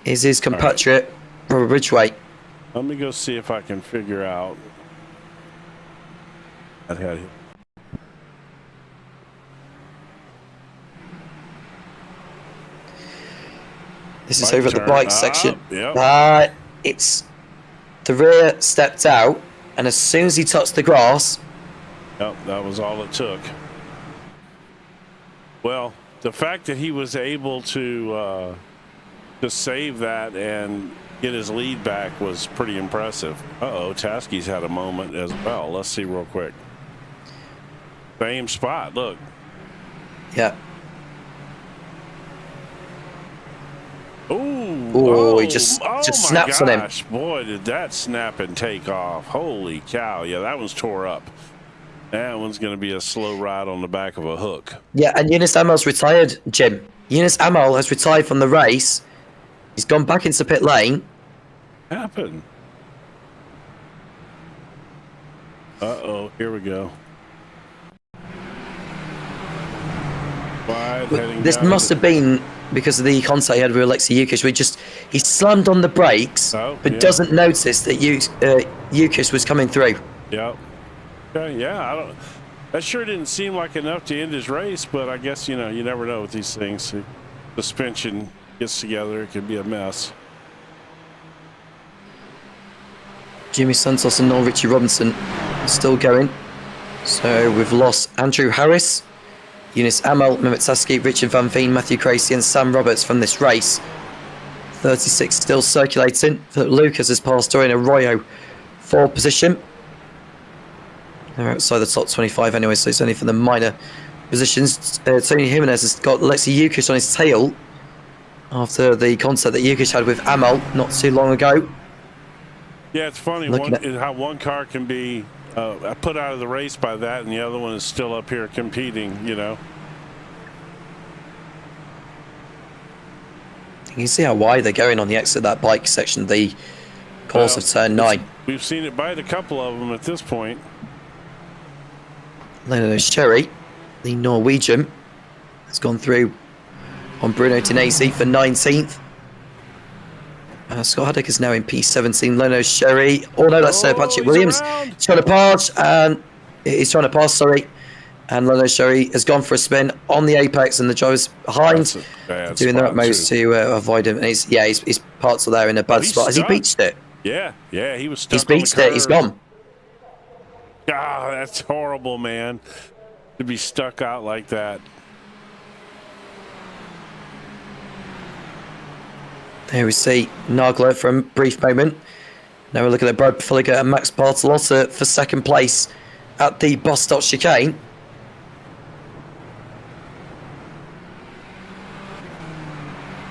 is his compatriot, Robert Ridgway. Let me go see if I can figure out. This is over at the bike section. Yep. It's the rear stepped out, and as soon as he touched the grass. Yep, that was all it took. Well, the fact that he was able to save that and get his lead back was pretty impressive. Uh-oh, Tasky's had a moment as well. Let's see real quick. Same spot, look. Yeah. Ooh, he just snaps on him. Boy, did that snap and take off. Holy cow. Yeah, that one's tore up. That one's going to be a slow ride on the back of a hook. Yeah, and Yunus Amal's retired, Jim. Yunus Amal has retired from the race. He's gone back into pit lane. Happened. Uh-oh, here we go. This must have been because of the contact he had with Alexei Yukic. He slammed on the brakes, but doesn't notice that Yukic was coming through. Yep. Okay, yeah, that sure didn't seem like enough to end his race, but I guess, you never know with these things. The suspension gets together, it can be a mess. Jimmy Santos and Noel Richie Robinson are still going. So we've lost Andrew Harris, Yunus Amal, Mehmet Taski, Richard Van Veen, Matthew Cracy and Sam Roberts from this race. 36 still circulating. Philip Lucas has passed Dorian Arroyo for position. They're outside the top 25 anyway, so it's only for the minor positions. Tony Jimenez has got Alexei Yukic on his tail after the contact that Yukic had with Amal not too long ago. Yeah, it's funny how one car can be put out of the race by that, and the other one is still up here competing, You can see how wide they're going on the exit of that bike section, the course of turn 9. We've seen it bite a couple of them at this point. Leno Sherry, the Norwegian, has gone through on Bruno Tinesi for 19th. Scott Haddock is now in P17. Leno Sherry. Oh no, that's Patrick Williams. He's trying to pass, and And Leno Sherry has gone for a spin on the apex, and the driver's behind, doing their utmost to avoid him. And his parts are there in a bad spot. Has he beached it? Yeah, he was stuck. He's beached it. He's gone. Ah, that's horrible, man. To be stuck out like that. Here we see Nagler for a brief moment. Now we're looking at Brad Fulliger and Max Bartolotta for second place at the bus stop chicane.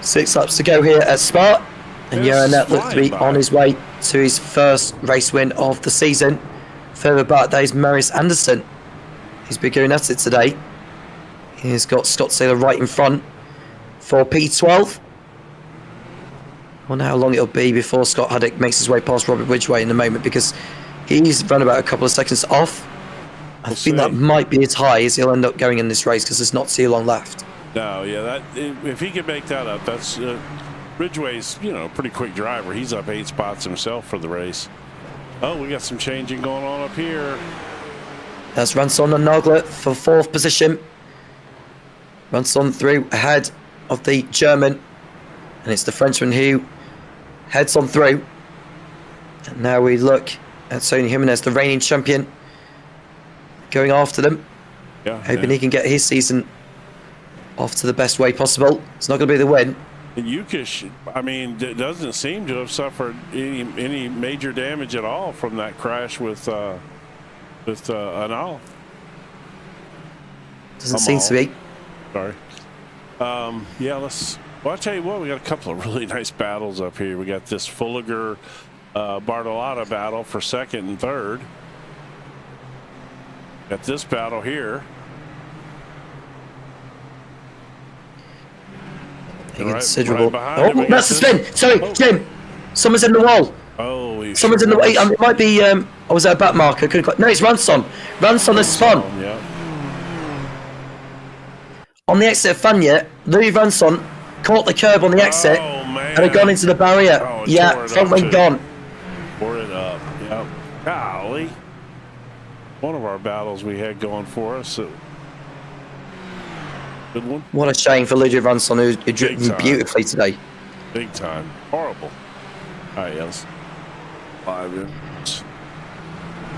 Six laps to go here at Spa. And Johannet looks to be on his way to his first race win of the season. Further back, there is Marius Anderson. He's been going at it today. He's got Scott Taylor right in front for P12. I wonder how long it'll be before Scott Haddock makes his way past Robert Ridgway in a moment, because he's run about a couple of seconds off. I think that might be as high as he'll end up going in this race, because there's not too long left. No, yeah, if he can make that up, that's Ridgway's, a pretty quick driver. He's up 8 spots himself for the race. Oh, we got some changing going on up here. That's Ransson and Nagler for 4th position. Ransson through ahead of the German, and it's the Frenchman who heads on through. And now we look at Tony Jimenez, the reigning champion, going after them, hoping he can get his season off to the best way possible. It's not going to be the win. And Yukish, I mean, doesn't seem to have suffered any major damage at all from that crash with Anal. Doesn't seem to be. Sorry. Yeah, well, I'll tell you what, we got a couple of really nice battles up here. We got this Fulliger Bartolotta battle for second and third. Got this battle here. Considerable. Right oh, that's the spin. Sorry, Jim. Someone's in the wall. Oh, someone's in the way. It might be. Was that a back marker? No, it's Ranson. Ranson has spun. Yeah. On the exit of Fanya, Louis Ranson caught the curb on the exit and had gone into the barrier. Yeah, front wing gone. Tore it up. Yep. Golly. One of our battles we had going for us. Good one. What a shame for Louis Ranson, who driven beautifully today. Big time. Horrible. All right, yes. 5 minutes.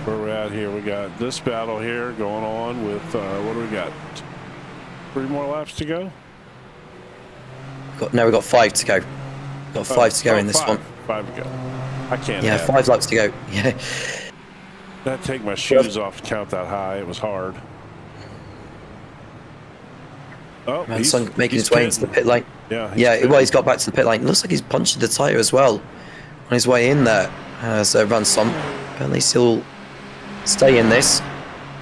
Where we're at here, we got this battle here going on with, what do we got? 3 more laps to go? We've got 5 to go. Got 5 to go in this one. 5 to go. I can't. Yeah, 5 laps to go. Yeah. I'd take my shoes off to count that high. It was hard. Oh, Ranson making his way into the pit lane. Yeah. Well, he's got back to the pit lane. Looks like he's punched the tyre as well on his way in there. So Ranson, but at least he'll stay in this.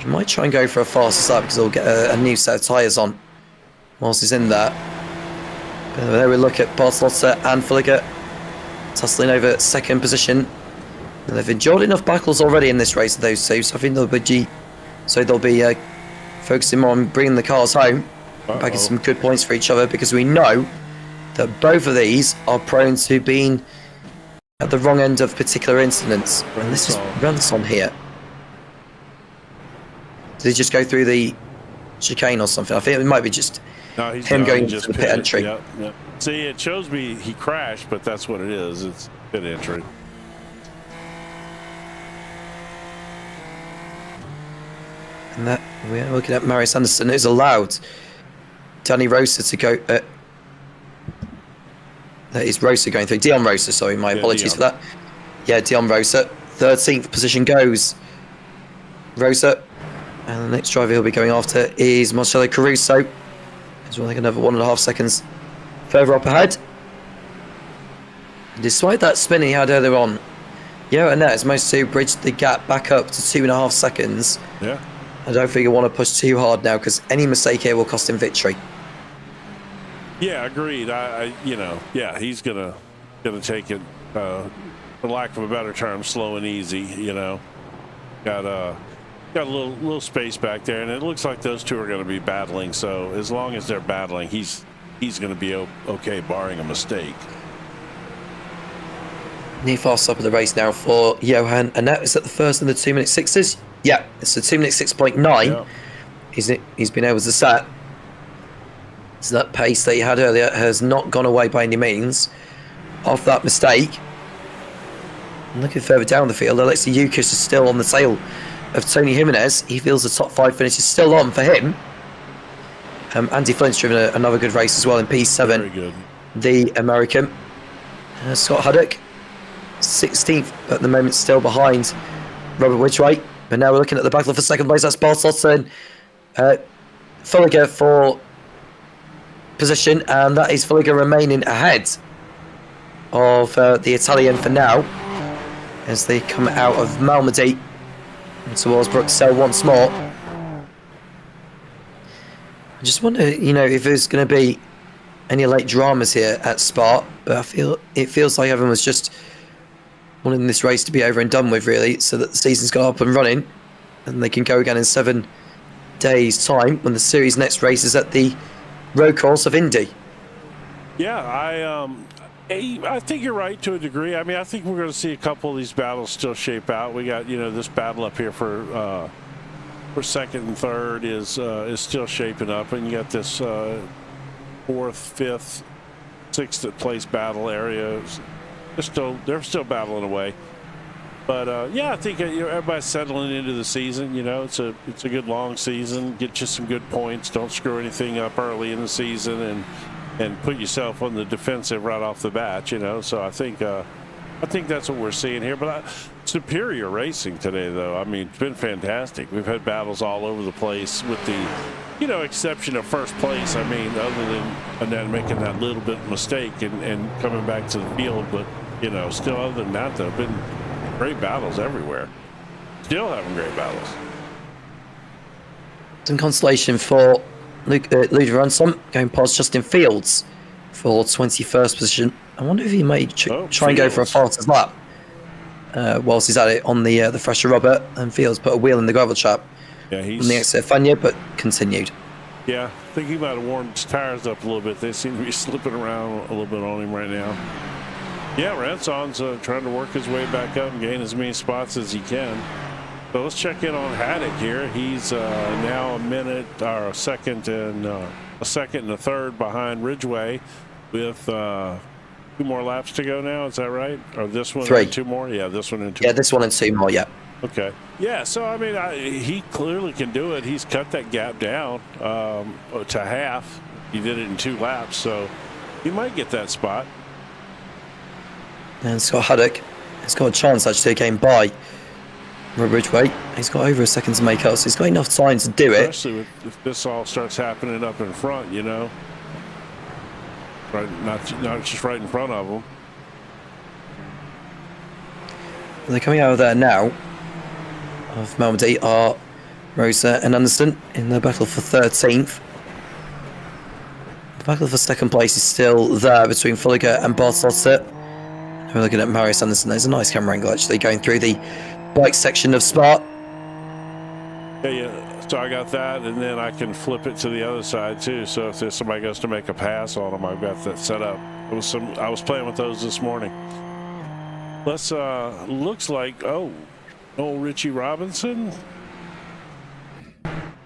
He might try and go for a faster start because he'll get a new set of tyres on whilst he's in there. But there we look at Bartolotta and Fulliger tussling over second position. And they've endured enough battles already in this race, those two. So I think they'll be focusing more on bringing the cars home, bagging some good points for each other, because we know that both of these are prone to being at the wrong end of particular incidents. And this is Ranson here. Did he just go through the chicane or something? I think it might be just him going into the pit entry. Yep. See, it shows me he crashed, but that's what it is. It's pit entry. And that we're looking at Marius Anderson, who's allowed Danny Rosa to go. That is Rosa going through. Dion Rosa, sorry, my apologies for that. Yeah, Dion Rosa. 13th position goes Rosa. And the next driver he'll be going after is Marcelo Caruso. He's running another 1.5 seconds further up ahead. Despite that spin he had earlier on, and that has managed to bridge the gap back up to 2.5 seconds. Yeah. I don't think you want to push too hard now, because any mistake here will cost him victory. Yeah, agreed. He's gonna take it, for lack of a better term, slow and easy. Got a little space back there, and it looks like those two are going to be battling. So as long as they're battling, he's going to be okay, barring a mistake. Near fast up of the race now for Johan, and that is at the first in the 2-minute 6s. Yeah, it's a 2-minute 6.9. Yeah. He's been able to set. So that pace that he had earlier has not gone away by any means. Off that mistake. And looking further down the field, Alexei Yukis is still on the tail of Tony Jimenez. He feels the top 5 finish is still on for him. Andy Flint's driven another good race as well in P7. Very good. The American. Scott Huddock, 16th at the moment, still behind Robert Widgway. But now we're looking at the battle for second place. That's Bartolotta and Fulliger for position, and that is Fulliger remaining ahead of the Italian for now as they come out of Malmedy and towards Bruxelles once more. I just wonder, if there's going to be any late dramas here at Spa, but it feels like everyone was just wanting this race to be over and done with, really, so that the season's got up and running and they can go again in 7 days' time when the series' next race is at the road course of Indy. Yeah, I think you're right to a degree. I mean, I think we're going to see a couple of these battles still shape out. We got, this battle up here for second and third is still shaping up, and you got this 4th, 5th, 6th place battle area. They're still battling away. But yeah, I think everybody's settling into the season. It's a good long season. Get you some good points. Don't screw anything up early in the season, and put yourself on the defensive right off the bat. So I think that's what we're seeing here. But superior racing today, though. I mean, it's been fantastic. We've had battles all over the place, with the exception of first place. I mean, other than Annette making that little bit of mistake and coming back to the field, but still, other than that, there have been great battles everywhere. Still having great battles. Some consolation for Luda Ransom going past Justin Fields for 21st position. I wonder if he may try and go for a fastest lap whilst he's at it on the fresher Robert, and Fields put a wheel in the gravel trap. Yeah, from the exit of Fanya, but continued. Yeah, I think he might have warmed his tires up a little bit. They seem to be slipping around a little bit on him right now. Yeah, Ranson's trying to work his way back up and gain as many spots as he can. So let's check in on Haddock here. He's now a second and a third behind Ridgeway, with 2 more laps to go now. Is that right? Or this one? 3. And 2 more? Yeah, this one and 2. Yeah, this one and 2 more. Yeah. Okay. Yeah. So I mean, he clearly can do it. He's cut that gap down to half. He did it in 2 laps, so he might get that spot. And Scott Haddock has got a chance actually to gain by Ridgeway. He's got over a second to make up, so he's got enough time to do it. Especially if this all starts happening up in front, right, not just right in front of them. They're coming out of there now. Of Malmedy are Rosa and Anderson in the battle for 13th. The battle for second place is still there between Fulliger and Bartolotta. We're looking at Marius Anderson. There's a nice camera angle actually going through the bike section of Spa. Yeah. So I got that, and then I can flip it to the other side too. So if there's somebody goes to make a pass on them, I've got that set up. I was playing with those this morning. Looks like old Richie Robinson.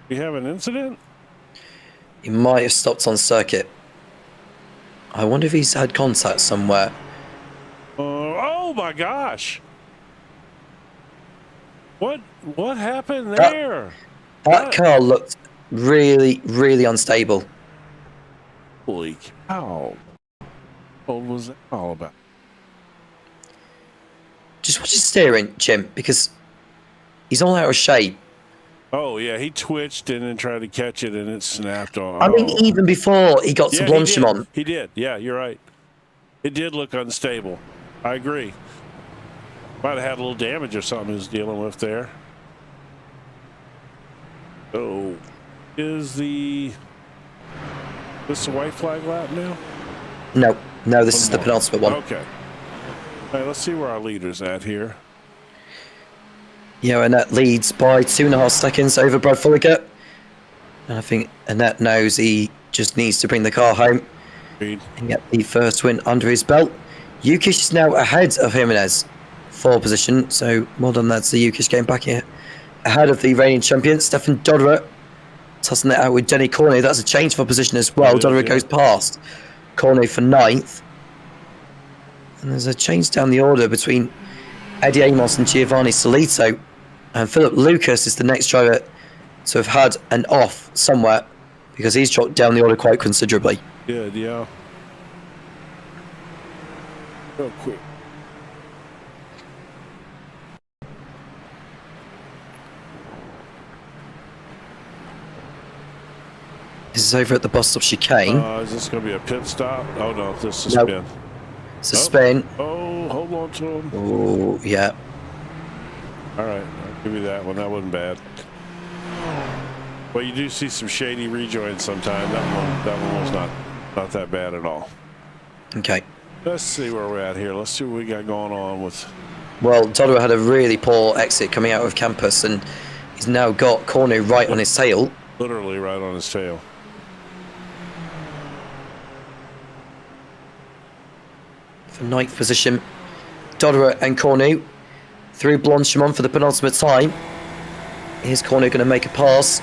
We have an incident. He might have stopped on circuit. I wonder if he's had contact somewhere. Oh my gosh! What happened there? That car looked really, really unstable. Holy cow! What was that all about? Just watch his steering, Jim, because he's all out of shape. Oh yeah, he twitched and then tried to catch it, and it snapped on. I mean, even before he got to Blanchimont. He did. Yeah, you're right. It did look unstable. I agree. Might have had a little damage or something he was dealing with there. So, is this a white flag lap now? No, this is the penultimate one. Okay. All right, let's see where our leader's at here. Yeah, Annette leads by 2.5 seconds over Brad Fulliger. And I think Annette knows he just needs to bring the car home and get the first win under his belt. Yukish is now ahead of Jimenez for position, so well done there to Yukish getting back here ahead of the reigning champion, Stefan Dodderer, tossing it out with Jenny Corney. That's a change for position as well. Dodderer goes past Corney for 9th. And there's a change down the order between Eddie Amos and Giovanni Solito. And Philip Lucas is the next driver to have had an off somewhere, because he's dropped down the order quite considerably. Good, yeah. Real quick. This is over at the bus stop chicane. Is this going to be a pit stop? Oh no, this is Nope. spin. It's a spin. Oh, hold on to him. Oh, yeah. All right, I'll give you that one. That wasn't bad. Well, you do see some shady rejoins sometime. That one was not that bad at all. Okay. Let's see where we're at here. Let's see what we got going on with. Well, Dodderer had a really poor exit coming out of campus, and he's now got Cornu right on his tail. Literally right on his tail. For 9th position, Dodderer and Cornu through Blanchimont for the penultimate time. Here's Cornu going to make a pass,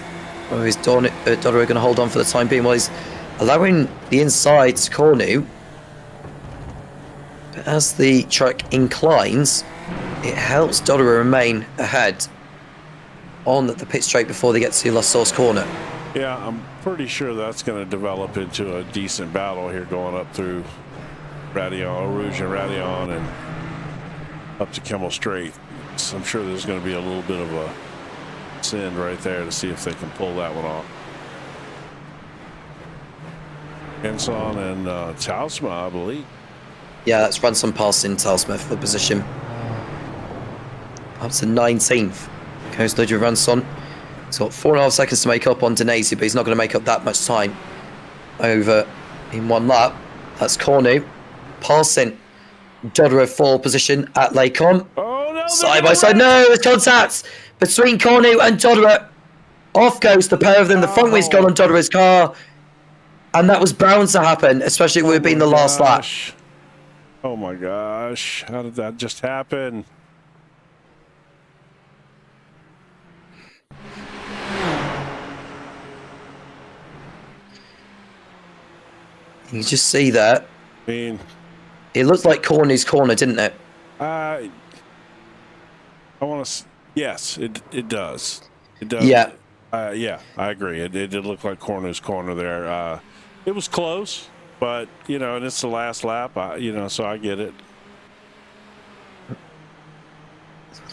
or is Dodderer going to hold on for the time being? Well, he's allowing the inside to Cornu. But as the track inclines, it helps Dodderer remain ahead on the pit straight before they get to La Source corner. Yeah, I'm pretty sure that's going to develop into a decent battle here going up through Rouge and Radion and up to Kimmel Strait. So I'm sure there's going to be a little bit of a send right there to see if they can pull that one off. Enson and Tausma, I believe. Yeah, that's Ransom passing Tausma for the position. Up to 19th goes Ludwig Ranson. He's got 4.5 seconds to make up on Denesi, but he's not going to make up that much time over in one lap. That's Cornu passing Dodderer for position at Lacon. Oh, no, side by side. No, there's contact between Cornu and Dodderer. Off goes the pair of them. The front wheel's gone on Dodderer's car. And that was bound to happen, especially with it being the last lap. Oh my gosh. How did that just happen? You just see that. I mean, it looked like Cornu's corner, didn't it? I want to. Yes, it does. It does. Yeah. Yeah, I agree. It did look like Cornu's corner there. It was close, but and it's the last lap. So I get it.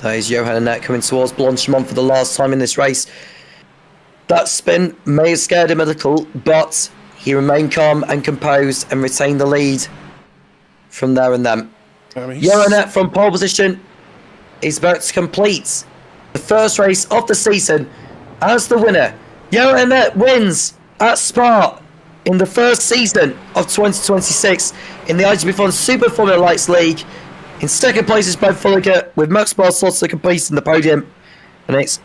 That is Johan Annette coming towards Blanchimont for the last time in this race. That spin may have scared him a little, but he remained calm and composed and retained the lead from there and then. Johan Annette from pole position is about to complete the first race of the season as the winner. Johan Annette wins at Spa in the first season of 2026 in the iGPFun Super Formula Lights League. In second place is Brad Fulliger with Max Barsotta completing the podium. And it's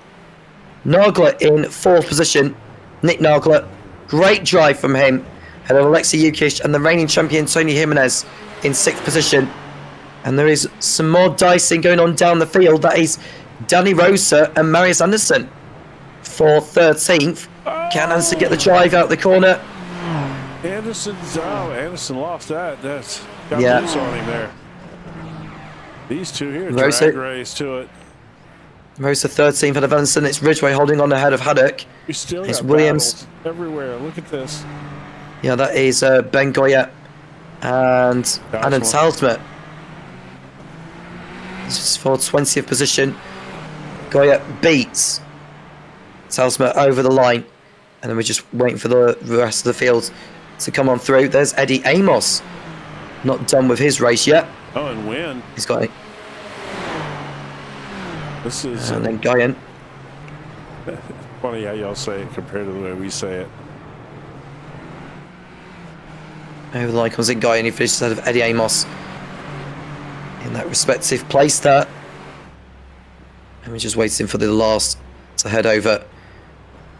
Nagler in fourth position. Nick Nagler, great drive from him. Ahead of Alexei Yukish and the reigning champion Tony Jimenez in sixth position. And there is some more dicing going on down the field. That is Danny Rosa and Marius Anderson for 13th. Can Anderson get the drive out the corner? Anderson lost that. That's got loose on him there. These two here, Rosa, drag race to it. Rosa 13th ahead of Anderson. It's Ridgway holding on ahead of Haddock. We still it's got Williams everywhere. Look at this. Yeah, that is Ben Goya and Adam Talsma. This is for 20th position. Goya beats Talsma over the line. And then we're just waiting for the rest of the field to come on through. There's Eddie Amos. Not done with his race yet. Oh, and win. He's got it. This is. And then Guyan. Funny how y'all say it compared to the way we say it. Over the line comes in Guyan. He finishes ahead of Eddie Amos in that respective place there. And we're just waiting for the last to head over.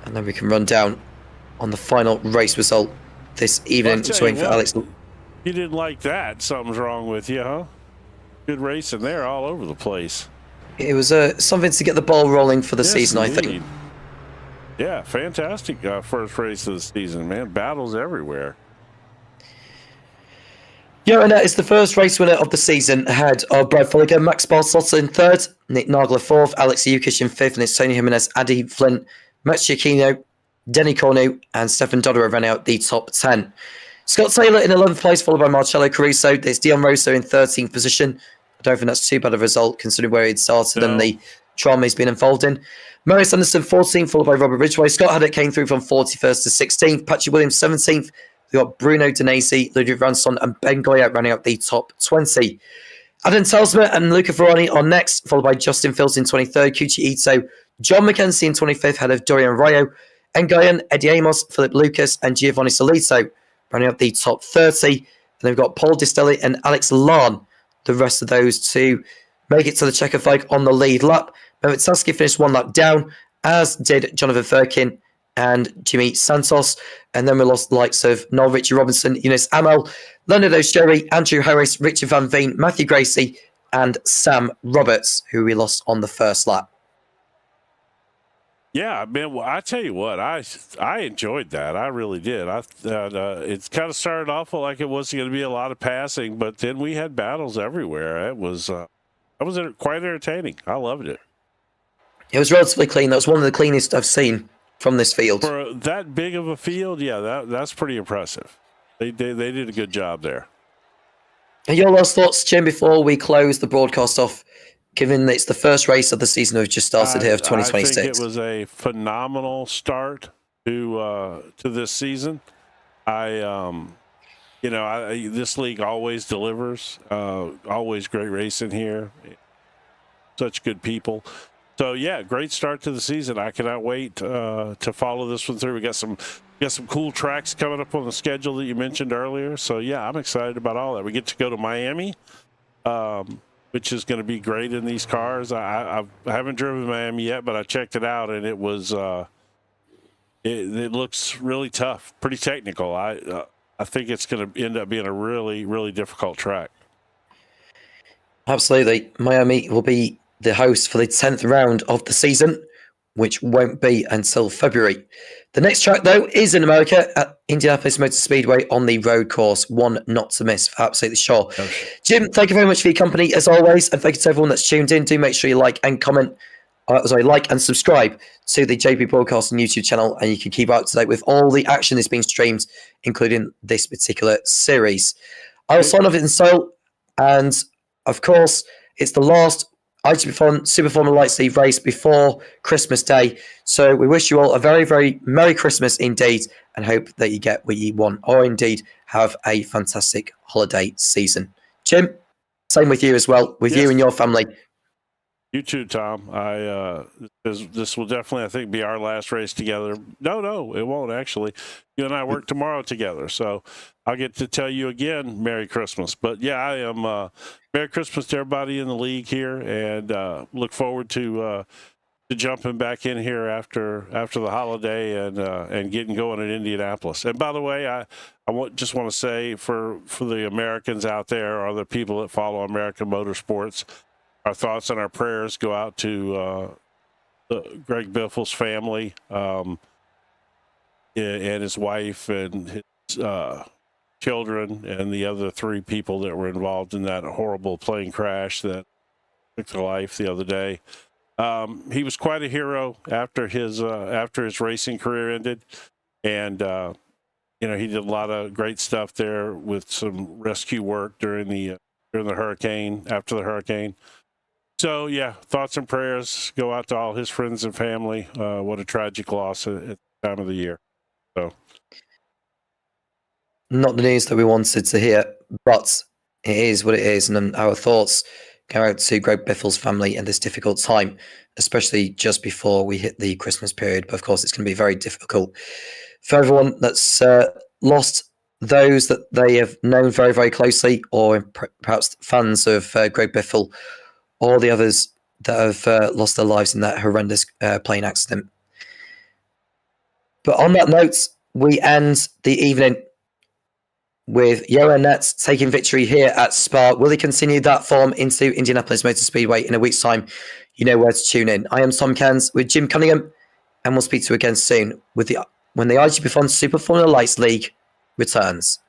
And then we can run down on the final race result this evening. Just waiting for Alex. You didn't like that. Something's wrong with you, huh? Good racing there all over the place. It was something to get the ball rolling for the season, I think. Yeah, fantastic first race of the season, man. Battles everywhere. Johan Annette is the first race winner of the season ahead of Brad Fulliger, Max Barsotta in third, Nick Nagler fourth, Alex Yukish in fifth, and it's Tony Jimenez, Adi Flint, Max Giacchino, Denny Cornu, and Stefan Dodderer running out the top 10. Scott Taylor in 11th place, followed by Marcello Caruso. There's Dion Rosso in 13th position. I don't think that's too bad a result, considering where he'd started and the trauma he's been involved in. Marius Anderson, 14th, followed by Robert Ridgway. Scott Haddock came through from 41st to 16th. Patrick Williams, 17th. We've got Bruno Denesi, Ludwig Ranson, and Ben Goya running out the top 20. Adam Telsma and Luca Ferrani are next, followed by Justin Fields in 23rd, Kuchi Ito, John McKenzie in 25th, ahead of Dorian Rayo, Nguyen, Eddie Amos, Philip Lucas, and Giovanni Solito running up the top 30. And then we've got Paul Distelli and Alex Lahn, the rest of those to make it to the checker fight on the lead lap. Mehmet Taski finished one lap down, as did Jonathan Firkin and Jimmy Santos. And then we lost the likes of Noel Richie Robinson, Eunice Amel, Leonard O'Sherry, Andrew Harris, Richard Van Veen, Matthew Gracie, and Sam Roberts, who we lost on the first lap. Yeah, man. Well, I tell you what, I enjoyed that. I really did. It kind of started off like it was going to be a lot of passing, but then we had battles everywhere. It was that was quite entertaining. I loved it. It was relatively clean. That was one of the cleanest I've seen from this field. For that big of a field, yeah, that's pretty impressive. They did a good job there. And your last thoughts, Jim, before we close the broadcast off, given that it's the first race of the season we've just started here of 2026? I think it was a phenomenal start to this season. This league always delivers. Always great racing here. Such good people. So yeah, great start to the season. I cannot wait to follow this one through. We got some cool tracks coming up on the schedule that you mentioned earlier. So yeah, I'm excited about all that. We get to go to Miami, which is going to be great in these cars. I haven't driven Miami yet, but I checked it out, and it was it looks really tough, pretty technical. I think it's going to end up being a really, really difficult track. Absolutely. Miami will be the host for the 10th round of the season, which won't be until February. The next track, though, is in America at Indianapolis Motor Speedway on the road course, one not to miss, for absolutely sure. Okay. Jim, thank you very much for your company, as always, and thank you to everyone that's tuned in. Do make sure you like and subscribe to the JP Broadcasting YouTube channel, and you can keep up to date with all the action that's been streamed, including this particular series. I will sign off in Seoul, and of course, it's the last iGPFun Super Formula Lights League race before Christmas Day. So we wish you all a very, very Merry Christmas indeed, and hope that you get what you want, or indeed have a fantastic holiday season. Jim, same with you as well, with you and your family. You too, Tom. This will definitely, I think, be our last race together. No, it won't actually. You and I work tomorrow together, so I'll get to tell you again, Merry Christmas. But yeah, I am Merry Christmas to everybody in the league here, and look forward to jumping back in here after the holiday and getting going in Indianapolis. And by the way, I just want to say for the Americans out there, or the people that follow American motorsports, our thoughts and our prayers go out to Greg Biffle's family and his wife and his children and the other 3 people that were involved in that horrible plane crash that took their life the other day. He was quite a hero after his racing career ended, and he did a lot of great stuff there with some rescue work during the hurricane, after the hurricane. So yeah, thoughts and prayers go out to all his friends and family. What a tragic loss at the time of the year. So, not the news that we wanted to hear, but it is what it is, and our thoughts go out to Greg Biffle's family in this difficult time, especially just before we hit the Christmas period. But of course, it's going to be very difficult for everyone that's lost those that they have known very, very closely, or perhaps fans of Greg Biffle, or the others that have lost their lives in that horrendous plane accident. But on that note, we end the evening with Johan Nets taking victory here at Spa. Will he continue that form into Indianapolis Motor Speedway in a week's time? You know where to tune in. I am Tom Cairns with Jim Cunningham, and we'll speak to you again soon when the iGPFun Super Formula Lights League returns.